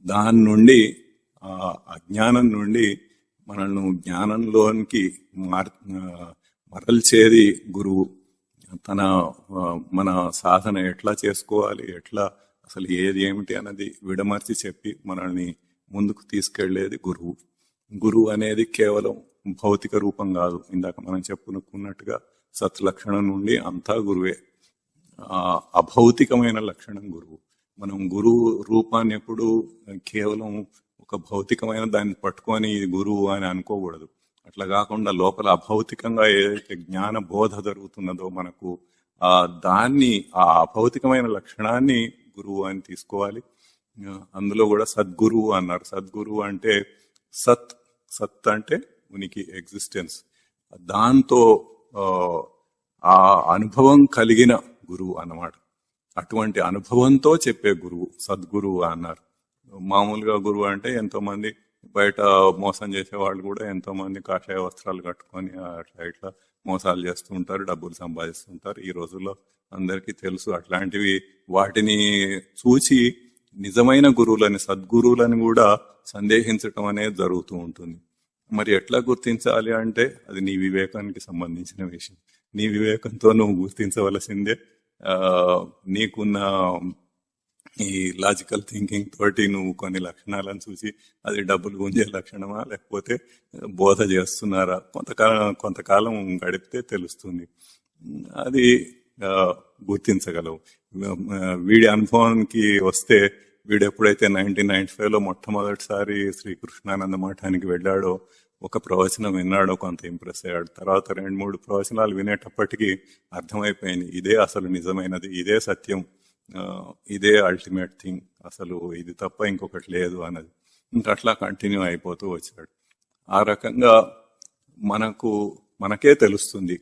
దాని నుండి, ఆ అజ్ఞానం నుండి మనల్ని జ్ఞానంలోనికి మరల్చేది గురువు. మన సాధన ఎట్లా చేసుకోవాలి, ఎట్లా అసలు ఏది ఏమిటి అన్నది విడమర్చి చెప్పి మనల్ని ముందుకు తీసుకెళ్లేది గురువు. గురువు అనేది కేవలం భౌతిక రూపం కాదు. ఇందాక మనం చెప్పుకున్నట్టుగా సత్లక్షణం నుండి అంతా గురువే. అభౌతికమైన లక్షణం గురువు. మనం గురువు రూపాన్ని ఎప్పుడు కేవలం ఒక భౌతికమైన దాన్ని పట్టుకొని ఇది గురువు అని అనుకోకూడదు. అట్లా కాకుండా లోపల అభౌతికంగా ఏదైతే జ్ఞాన బోధ జరుగుతున్నదో మనకు దాన్ని, ఆ అభౌతికమైన లక్షణాన్ని గురువు అని తీసుకోవాలి. అందులో కూడా సద్గురువు అన్నారు. సద్గురువు అంటే సత్ అంటే ఉనికి, ఎగ్జిస్టెన్స్. దాంతో ఆ అనుభవం కలిగిన గురువు అన్నమాట. అటువంటి అనుభవంతో చెప్పే గురువు సద్గురువు అన్నారు. మామూలుగా గురువు అంటే ఎంతో మంది బయట మోసం చేసే వాళ్ళు కూడా ఎంతో మంది కాషాయ వస్త్రాలు కట్టుకొని అట్లా ఇట్లా మోసాలు చేస్తూ ఉంటారు, డబ్బులు సంపాదిస్తుంటారు. ఈ రోజుల్లో అందరికీ తెలుసు అట్లాంటివి. వాటిని చూసి నిజమైన గురువులని, సద్గురువులని కూడా సందేహించటం అనేది జరుగుతూ ఉంటుంది. మరి ఎట్లా గుర్తించాలి అంటే అది నీ వివేకానికి సంబంధించిన విషయం. నీ వివేకంతో నువ్వు గుర్తించవలసిందే. నీకున్న ఈ లాజికల్ థింకింగ్ తోటి నువ్వు కొన్ని లక్షణాలను చూసి అది డబ్బులు గుంజే లక్షణమా లేకపోతే బోధ చేస్తున్నారా కొంతకాలం గడిపితే తెలుస్తుంది. అది గుర్తించగలవు. వీడి అనుభవానికి వస్తే, వీడు ఎప్పుడైతే 1995లో మొట్టమొదటిసారి శ్రీకృష్ణానంద మఠానికి వెళ్ళాడో, ఒక ప్రవచనం విన్నాడో, కొంత ఇంప్రెస్ అయ్యాడు. తర్వాత 2-3 ప్రవచనాలు వినేటప్పటికీ అర్థమైపోయింది, ఇదే అసలు నిజమైనది, ఇదే సత్యం, ఇదే అల్టిమేట్ థింగ్, అసలు ఇది తప్ప ఇంకొకటి లేదు అన్నది. ఇంకా అట్లా కంటిన్యూ అయిపోతూ వచ్చాడు. ఆ రకంగా మనకే తెలుస్తుంది.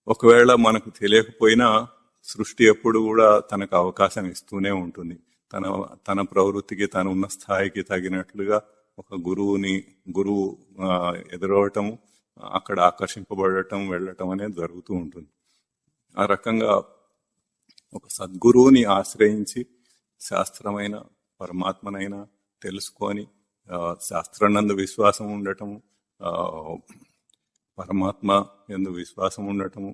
ఒకవేళ మనకు తెలియకపోయినా సృష్టి ఎప్పుడు కూడా తనకు అవకాశం ఇస్తూనే ఉంటుంది. తన ప్రవృత్తికి, తను ఉన్న స్థాయికి తగినట్లుగా ఒక గురువు ఎదురవటం, అక్కడ ఆకర్షింపబడటం, వెళ్ళటం అనేది జరుగుతూ ఉంటుంది. ఆ రకంగా ఒక సద్గురువుని ఆశ్రయించి శాస్త్రమైన, పరమాత్మనైనా తెలుసుకొని శాస్త్రానందు విశ్వాసం ఉండటము, పరమాత్మ యందు విశ్వాసం ఉండటము,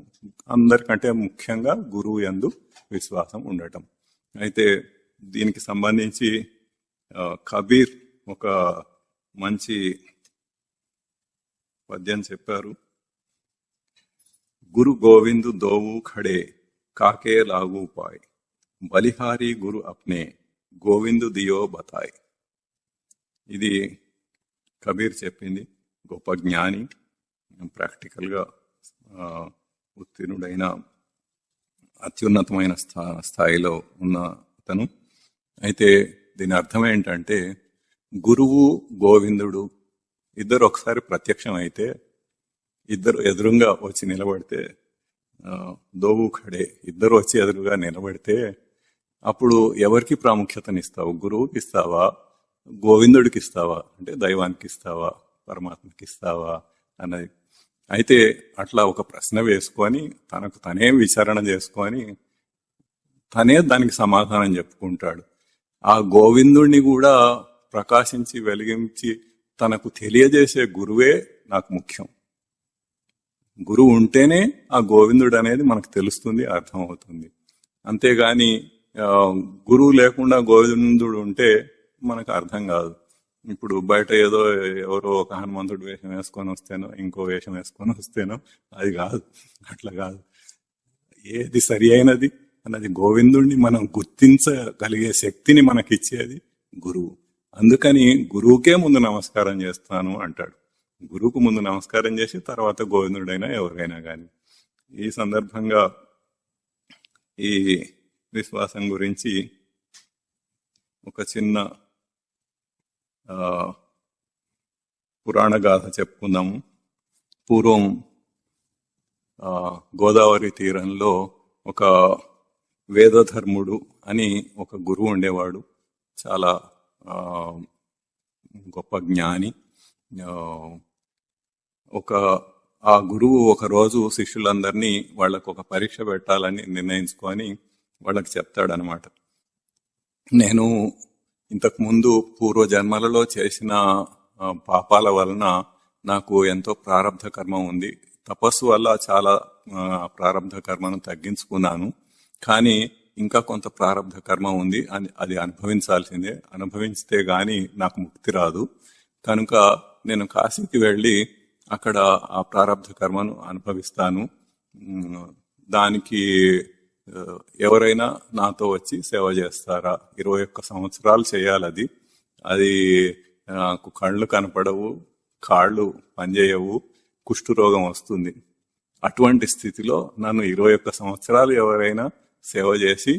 అందరికంటే ముఖ్యంగా గురువు యందు విశ్వాసం ఉండటం. అయితే దీనికి సంబంధించి కబీర్ ఒక మంచి పద్యం చెప్పారు. గురు గోవిందు దోవు ఖడే కాకే లాగు పాయ్, బలిహారీ గురు అప్నే గోవిందు దియో బతాయ్. ఇది కబీర్ చెప్పింది. గొప్ప జ్ఞాని, ప్రాక్టికల్గా ఉత్తీర్ణుడైన, అత్యున్నతమైన స్థాయిలో ఉన్న అతను. అయితే దీని అర్థం ఏంటంటే, గురువు గోవిందుడు ఇద్దరు ఒకసారి ప్రత్యక్షం అయితే, ఇద్దరు ఎదురుగా వచ్చి నిలబడితే, దోవు ఖడే, ఇద్దరు వచ్చి ఎదురుగా నిలబడితే అప్పుడు ఎవరికి ప్రాముఖ్యతనిస్తావు? గురువుకి ఇస్తావా, గోవిందుడికి ఇస్తావా, అంటే దైవానికి ఇస్తావా, పరమాత్మకి ఇస్తావా అన్నది. అయితే అట్లా ఒక ప్రశ్న వేసుకొని తనకు తనే విచారణ చేసుకొని తనే దానికి సమాధానం చెప్పుకుంటాడు. ఆ గోవిందుణ్ణి కూడా ప్రకాశించి వెలిగించి తనకు తెలియజేసే గురువే నాకు ముఖ్యం. గురువు ఉంటేనే ఆ గోవిందుడు అనేది మనకు తెలుస్తుంది, అర్థమవుతుంది. అంతేగాని గురువు లేకుండా గోవిందుడు ఉంటే మనకు అర్థం కాదు. ఇప్పుడు బయట ఏదో ఎవరో ఒక హనుమంతుడు వేషం వేసుకొని వస్తేనో, ఇంకో వేషం వేసుకొని వస్తేనో అది కాదు, అట్లా కాదు. ఏది సరి అయినది అన్నది గోవిందుణ్ణి మనం గుర్తించగలిగే శక్తిని మనకిచ్చేది గురువు. అందుకని గురువుకే ముందు నమస్కారం చేస్తాను అంటాడు. గురువుకు ముందు నమస్కారం చేసి తర్వాత గోవిందుడైనా ఎవరైనా కానీ. ఈ సందర్భంగా ఈ విశ్వాసం గురించి ఒక చిన్న పురాణ గాథ చెప్పుకుందాము. పూర్వం గోదావరి తీరంలో ఒక వేదధర్ముడు అని ఒక గురువు ఉండేవాడు. చాలా గొప్ప జ్ఞాని. ఆ గురువు ఒక రోజు శిష్యులందరినీ వాళ్ళకు ఒక పరీక్ష పెట్టాలని నిర్ణయించుకొని వాళ్ళకి చెప్తాడనమాట. నేను ఇంతకు ముందు పూర్వ జన్మలలో చేసిన పాపాల వలన నాకు ఎంతో ప్రారబ్ధ కర్మ ఉంది. తపస్సు వల్ల చాలా ప్రారబ్ధ కర్మను తగ్గించుకున్నాను. కానీ ఇంకా కొంత ప్రారబ్ధ కర్మ ఉంది, అది అనుభవించాల్సిందే. అనుభవించితే గాని నాకు ముక్తి రాదు. కనుక నేను కాశీకి వెళ్ళి అక్కడ ఆ ప్రారబ్ధ కర్మను అనుభవిస్తాను. దానికి ఎవరైనా నాతో వచ్చి సేవ చేస్తారా? 21 సంవత్సరాలు చేయాలి. అది నాకు కళ్ళు కనపడవు, కాళ్ళు పనిచేయవు, కుష్ఠరోగం వస్తుంది. అటువంటి స్థితిలో నన్ను 21 సంవత్సరాలు ఎవరైనా సేవ చేసి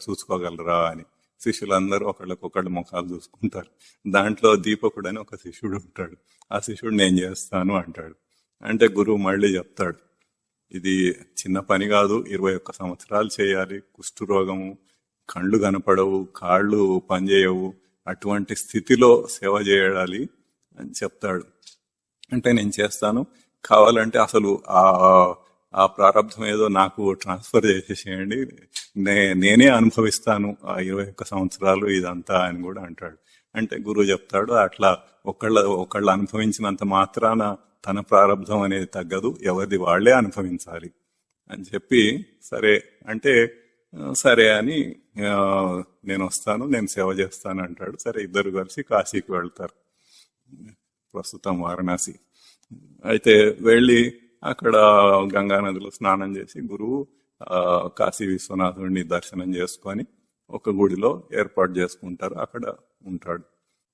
చూసుకోగలరా అని శిష్యులందరూ ఒకళ్ళకొకళ్ళు ముఖాలు చూసుకుంటారు. దాంట్లో దీపకుడు అని ఒక శిష్యుడు ఉంటాడు. ఆ శిష్యుడు నేను చేస్తాను అంటాడు. అంటే గురువు మళ్ళీ చెప్తాడు, ఇది చిన్న పని కాదు, 21 సంవత్సరాలు చేయాలి, కుష్ఠరోగము, కళ్ళు కనపడవు, కాళ్ళు పనిచేయవు, అటువంటి స్థితిలో సేవ చేయాలి అని చెప్తాడు. అంటే నేను చేస్తాను, కావాలంటే అసలు ఆ ప్రారంభం ఏదో నాకు ట్రాన్స్ఫర్ చేసేసేయండి, నేనే అనుభవిస్తాను ఆ 21 సంవత్సరాలు ఇదంతా అని కూడా అంటాడు. అంటే గురువు చెప్తాడు, అట్లా ఒకళ్ళు అనుభవించినంత మాత్రాన తన ప్రారంధం అనేది తగ్గదు, ఎవరిది వాళ్లే అనుభవించాలి అని చెప్పి, సరే అంటే సరే అని నేను వస్తాను, నేను సేవ చేస్తాను అంటాడు. సరే ఇద్దరు కలిసి కాశీకి వెళ్తారు, ప్రస్తుతం వారణాసి. అయితే వెళ్ళి అక్కడ గంగానదిలో స్నానం చేసి గురువు కాశీ విశ్వనాథుడిని దర్శనం చేసుకొని ఒక గుడిలో ఏర్పాటు చేసుకుంటారు. అక్కడ ఉంటాడు.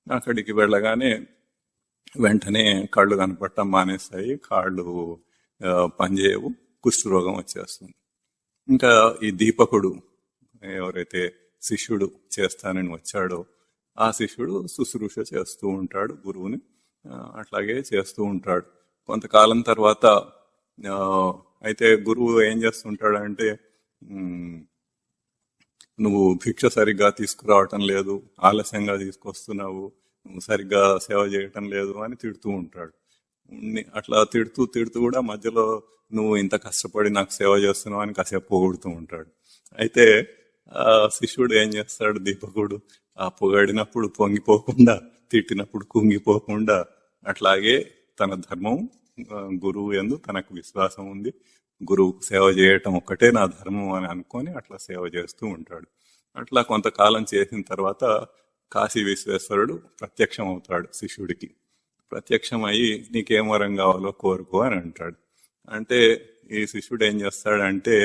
అక్కడికి వెళ్ళగానే వెంటనే కళ్ళు కనపడటం మానేస్తాయి, కాళ్ళు పనిచేయవు, కుష్ఠరోగం వచ్చేస్తుంది. ఇంకా ఈ దీపకుడు ఎవరైతే శిష్యుడు చేస్తానని వచ్చాడో ఆ శిష్యుడు శుశ్రూష చేస్తూ ఉంటాడు గురువుని. అట్లాగే చేస్తూ ఉంటాడు. కొంతకాలం తర్వాత అయితే గురువు ఏం చేస్తుంటాడంటే, నువ్వు భిక్ష సరిగ్గా తీసుకురావటం లేదు, ఆలస్యంగా తీసుకొస్తున్నావు, నువ్వు సరిగ్గా సేవ చేయటం లేదు అని తిడుతూ ఉంటాడు. అట్లా తిడుతూ కూడా మధ్యలో నువ్వు ఇంత కష్టపడి నాకు సేవ చేస్తున్నావు అని కాసేపు పొగుడుతూ ఉంటాడు. అయితే ఆ శిష్యుడు ఏం చేస్తాడు, దీపకుడు, ఆ పొగడినప్పుడు పొంగిపోకుండా, తిట్టినప్పుడు కుంగిపోకుండా, అట్లాగే తన ధర్మం, గురువు యందు తనకు విశ్వాసం ఉంది, గురువుకు సేవ చేయటం ఒక్కటే నా ధర్మం అని అనుకొని అట్లా సేవ చేస్తూ ఉంటాడు. అట్లా కొంతకాలం చేసిన తర్వాత కాశీ విశ్వేశ్వరుడు ప్రత్యక్షం అవుతాడు శిష్యుడికి. ప్రత్యక్షం అయ్యి నీకేం వరం కావాలో కోరుకో అని అంటాడు. అంటే ఈ శిష్యుడు ఏం చేస్తాడంటే,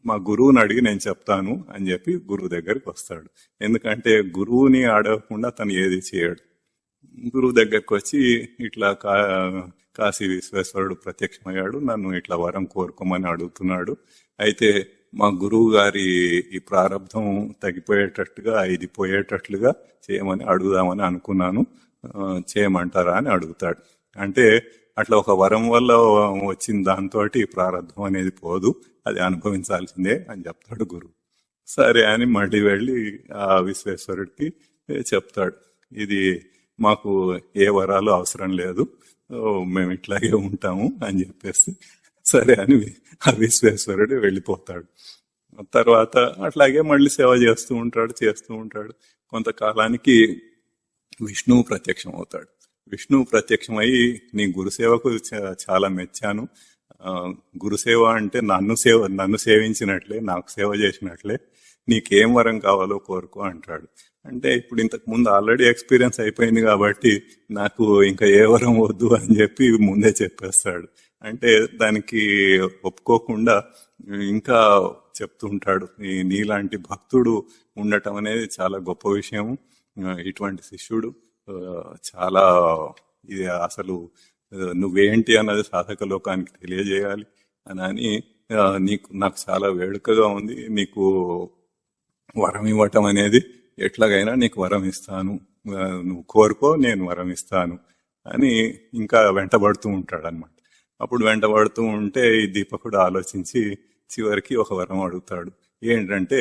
మా గురువుని అడిగి నేను చెప్తాను అని చెప్పి గురువు దగ్గరికి వస్తాడు. ఎందుకంటే గురువుని అడగకుండా తను ఏది చేయడు. గురువు దగ్గరకు వచ్చి ఇట్లా కాశీ విశ్వేశ్వరుడు ప్రత్యక్షమయ్యాడు, నన్ను ఇట్లా వరం కోరుకోమని అడుగుతున్నాడు. అయితే మా గురువు గారి ఈ ప్రారంధం తగ్గిపోయేటట్టుగా, ఇది పోయేటట్లుగా చేయమని అడుగుదామని అనుకున్నాను. చేయమంటారా అని అడుగుతాడు. అంటే అట్లా ఒక వరం వల్ల వచ్చిన దాంతో ప్రారంధం అనేది పోదు, అది అనుభవించాల్సిందే అని చెప్తాడు గురువు. సరే అని మళ్ళీ వెళ్ళి ఆ విశ్వేశ్వరుడికి చెప్తాడు, ఇది మాకు ఏ వరాలు అవసరం లేదు, మేము ఇట్లాగే ఉంటాము అని చెప్పేసి సరే అని ఆ విశ్వేశ్వరుడు వెళ్ళిపోతాడు. తర్వాత అట్లాగే మళ్ళీ సేవ చేస్తూ ఉంటాడు. కొంతకాలానికి విష్ణువు ప్రత్యక్షం అవుతాడు. విష్ణువు ప్రత్యక్షమై నీ గురుసేవకు చాలా మెచ్చాను, గురుసేవ అంటే నన్ను సేవించినట్లే, నాకు సేవ చేసినట్లే, నీకేం వరం కావాలో కోరుకో అంటాడు. అంటే ఇప్పుడు ఇంతకు ముందు ఆల్రెడీ ఎక్స్పీరియన్స్ అయిపోయింది కాబట్టి నాకు ఇంకా ఏ వరం వద్దు అని చెప్పి ముందే చెప్పేస్తాడు. అంటే దానికి ఒప్పుకోకుండా ఇంకా చెప్తుంటాడు, నీలాంటి భక్తుడు ఉండటం అనేది చాలా గొప్ప విషయం, ఇటువంటి శిష్యుడు చాలా, ఇది అసలు నువ్వేంటి అన్నది సాధక లోకానికి తెలియజేయాలి అని నాకు చాలా వేడుకగా ఉంది, నీకు వరం ఇవ్వటం అనేది ఎట్లాగైనా నీకు వరం ఇస్తాను, నువ్వు కోరుకో నేను వరం ఇస్తాను అని ఇంకా వెంటబడుతూ ఉంటాడు అనమాట. అప్పుడు వెంటబడుతూ ఉంటే ఈ దీపకుడు ఆలోచించి చివరికి ఒక వరం అడుగుతాడు. ఏంటంటే,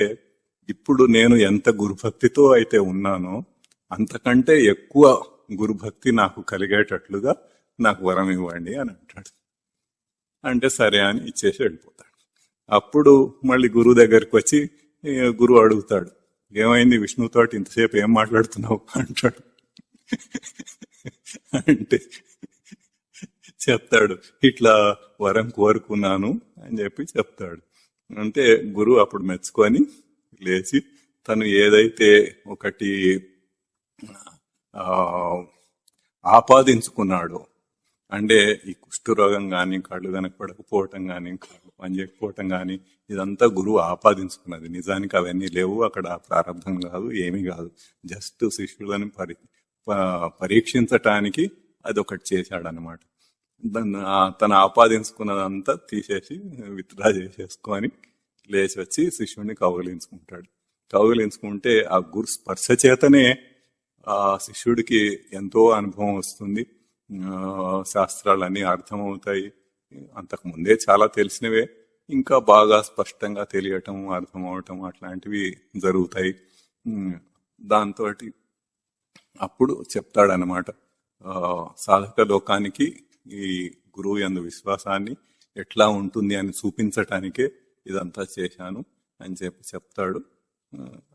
ఇప్పుడు నేను ఎంత గురుభక్తితో అయితే ఉన్నానో అంతకంటే ఎక్కువ గురుభక్తి నాకు కలిగేటట్లుగా నాకు వరం ఇవ్వండి అని అంటాడు. అంటే సరే అని ఇచ్చేసి వెళ్ళిపోతాడు. అప్పుడు మళ్ళీ గురువు దగ్గరికి వచ్చి గురువు అడుగుతాడు, ఏమైంది విష్ణుతోటి ఇంతసేపు ఏం మాట్లాడుతున్నావు అంటాడు. అంటే చెప్తాడు, ఇట్లా వరం కోరుకున్నాను అని చెప్పి చెప్తాడు. అంటే గురువు అప్పుడు మెచ్చుకొని లేచి తను ఏదైతే ఒకటి ఆపాదించుకున్నాడో, అంటే ఈ కుష్ఠరోగం కానీ, కళ్ళు కనపడకపోవటం కానీ, కళ్ళు పనిచేయకపోవటం కానీ, ఇదంతా గురువు ఆపాదించుకున్నది. నిజానికి అవన్నీ లేవు, అక్కడ ప్రారంభం కాదు, ఏమీ కాదు, జస్ట్ శిష్యులను పరీక్షించటానికి అది ఒకటి చేశాడనమాట. తను ఆపాదించుకున్నదంతా తీసేసి విత్డ్రా చేసేసుకొని లేచి వచ్చి శిష్యుడిని కౌగిలించుకుంటే ఆ గురు స్పర్శ చేతనే ఆ శిష్యుడికి ఎంతో అనుభవం వస్తుంది, శాస్త్రాలన్నీ అర్థమవుతాయి. అంతకు ముందే చాలా తెలిసినవే ఇంకా బాగా స్పష్టంగా తెలియటం, అర్థమవటం అట్లాంటివి జరుగుతాయి. దాంతో అప్పుడు చెప్తాడనమాట, సాధక లోకానికి ఈ గురువు యందు విశ్వాసాన్ని ఎట్లా ఉంటుంది అని చూపించటానికే ఇదంతా చేశాను అని చెప్పి చెప్తాడు.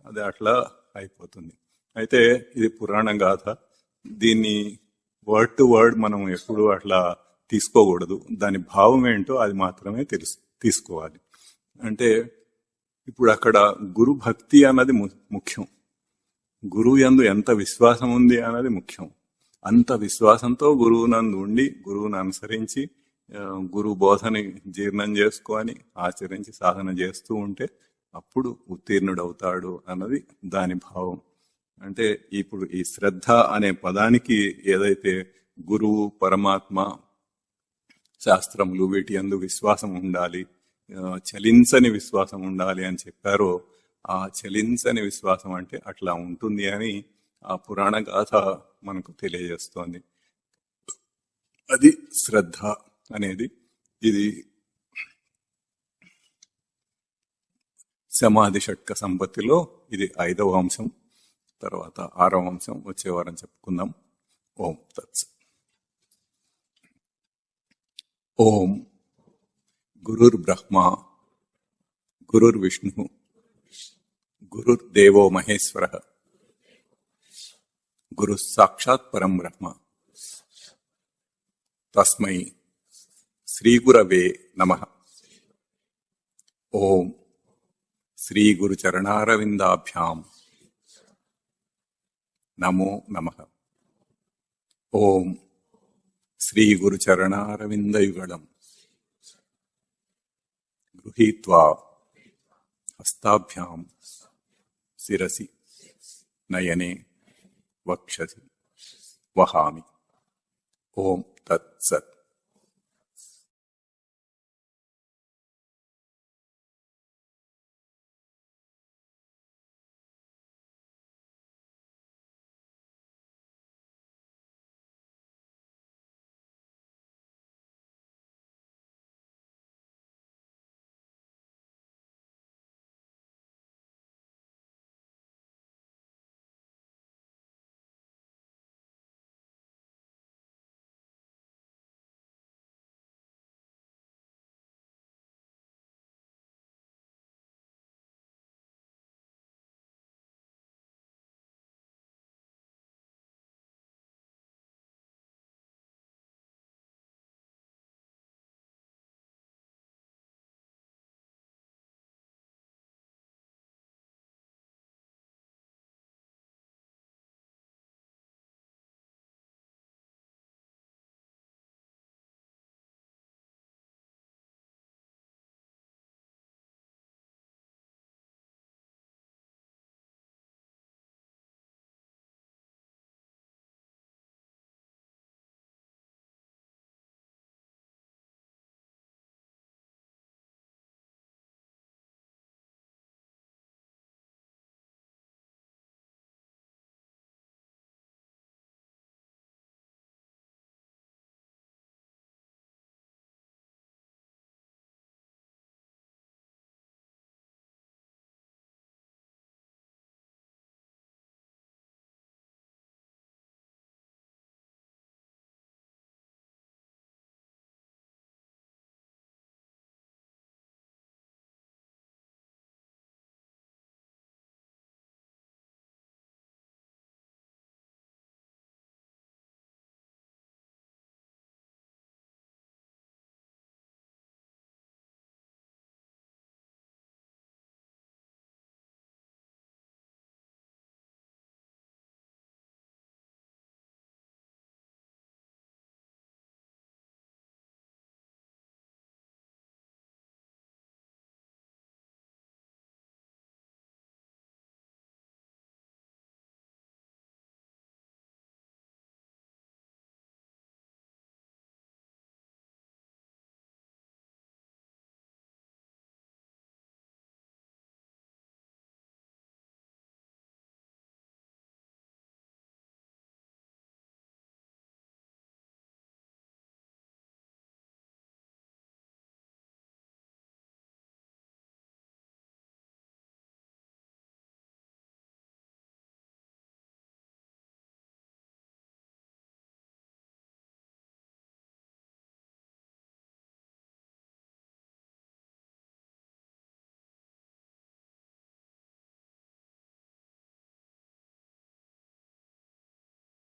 అది అట్లా అయిపోతుంది. అయితే ఇది పురాణ గాథ, దీన్ని వర్డ్ టు వర్డ్ మనం ఎప్పుడు అట్లా తీసుకోకూడదు, దాని భావం ఏంటో అది మాత్రమే తీసుకోవాలి. అంటే ఇప్పుడు అక్కడ గురు భక్తి అన్నది ముఖ్యం, గురువు యందు ఎంత విశ్వాసం ఉంది అన్నది ముఖ్యం. అంత విశ్వాసంతో గురువు నందు ఉండి, గురువుని అనుసరించి, గురువు బోధని జీర్ణం చేసుకొని ఆచరించి సాధన చేస్తూ ఉంటే అప్పుడు ఉత్తీర్ణుడవుతాడు అన్నది దాని భావం. అంటే ఇప్పుడు ఈ శ్రద్ధ అనే పదానికి ఏదైతే గురువు, పరమాత్మ, శాస్త్రములు వీటి యందు విశ్వాసం ఉండాలి, చలించని విశ్వాసం ఉండాలి అని చెప్పారో, ఆ చలించని విశ్వాసం అంటే అట్లా ఉంటుంది అని ఆ పురాణ గాథ మనకు తెలియజేస్తోంది. అది శ్రద్ధ అనేది. ఇది సమాధి షట్క సంపత్తిలో ఇది 5వ అంశం. తర్వాత 6వ అంశం వచ్చే వారం చెప్పుకుందాం. ఓం తత్సత్. ఓం గురుర్ బ్రహ్మ గురుర్ విష్ణు గురుర్ దేవో మహేశ్వర గురు సాక్షాత్ పరం బ్రహ్మ తస్మై శ్రీ గురవే నమః. ఓం శ్రీ గురు చరణారవిందాభ్యాం నమో నమః. ఓం శ్రీ గురు చరణారవిందయుగళం గృహీత్వా హస్తాభ్యాం శిరసి నయనే వక్షసి వహామి. ఓం తత్సత్.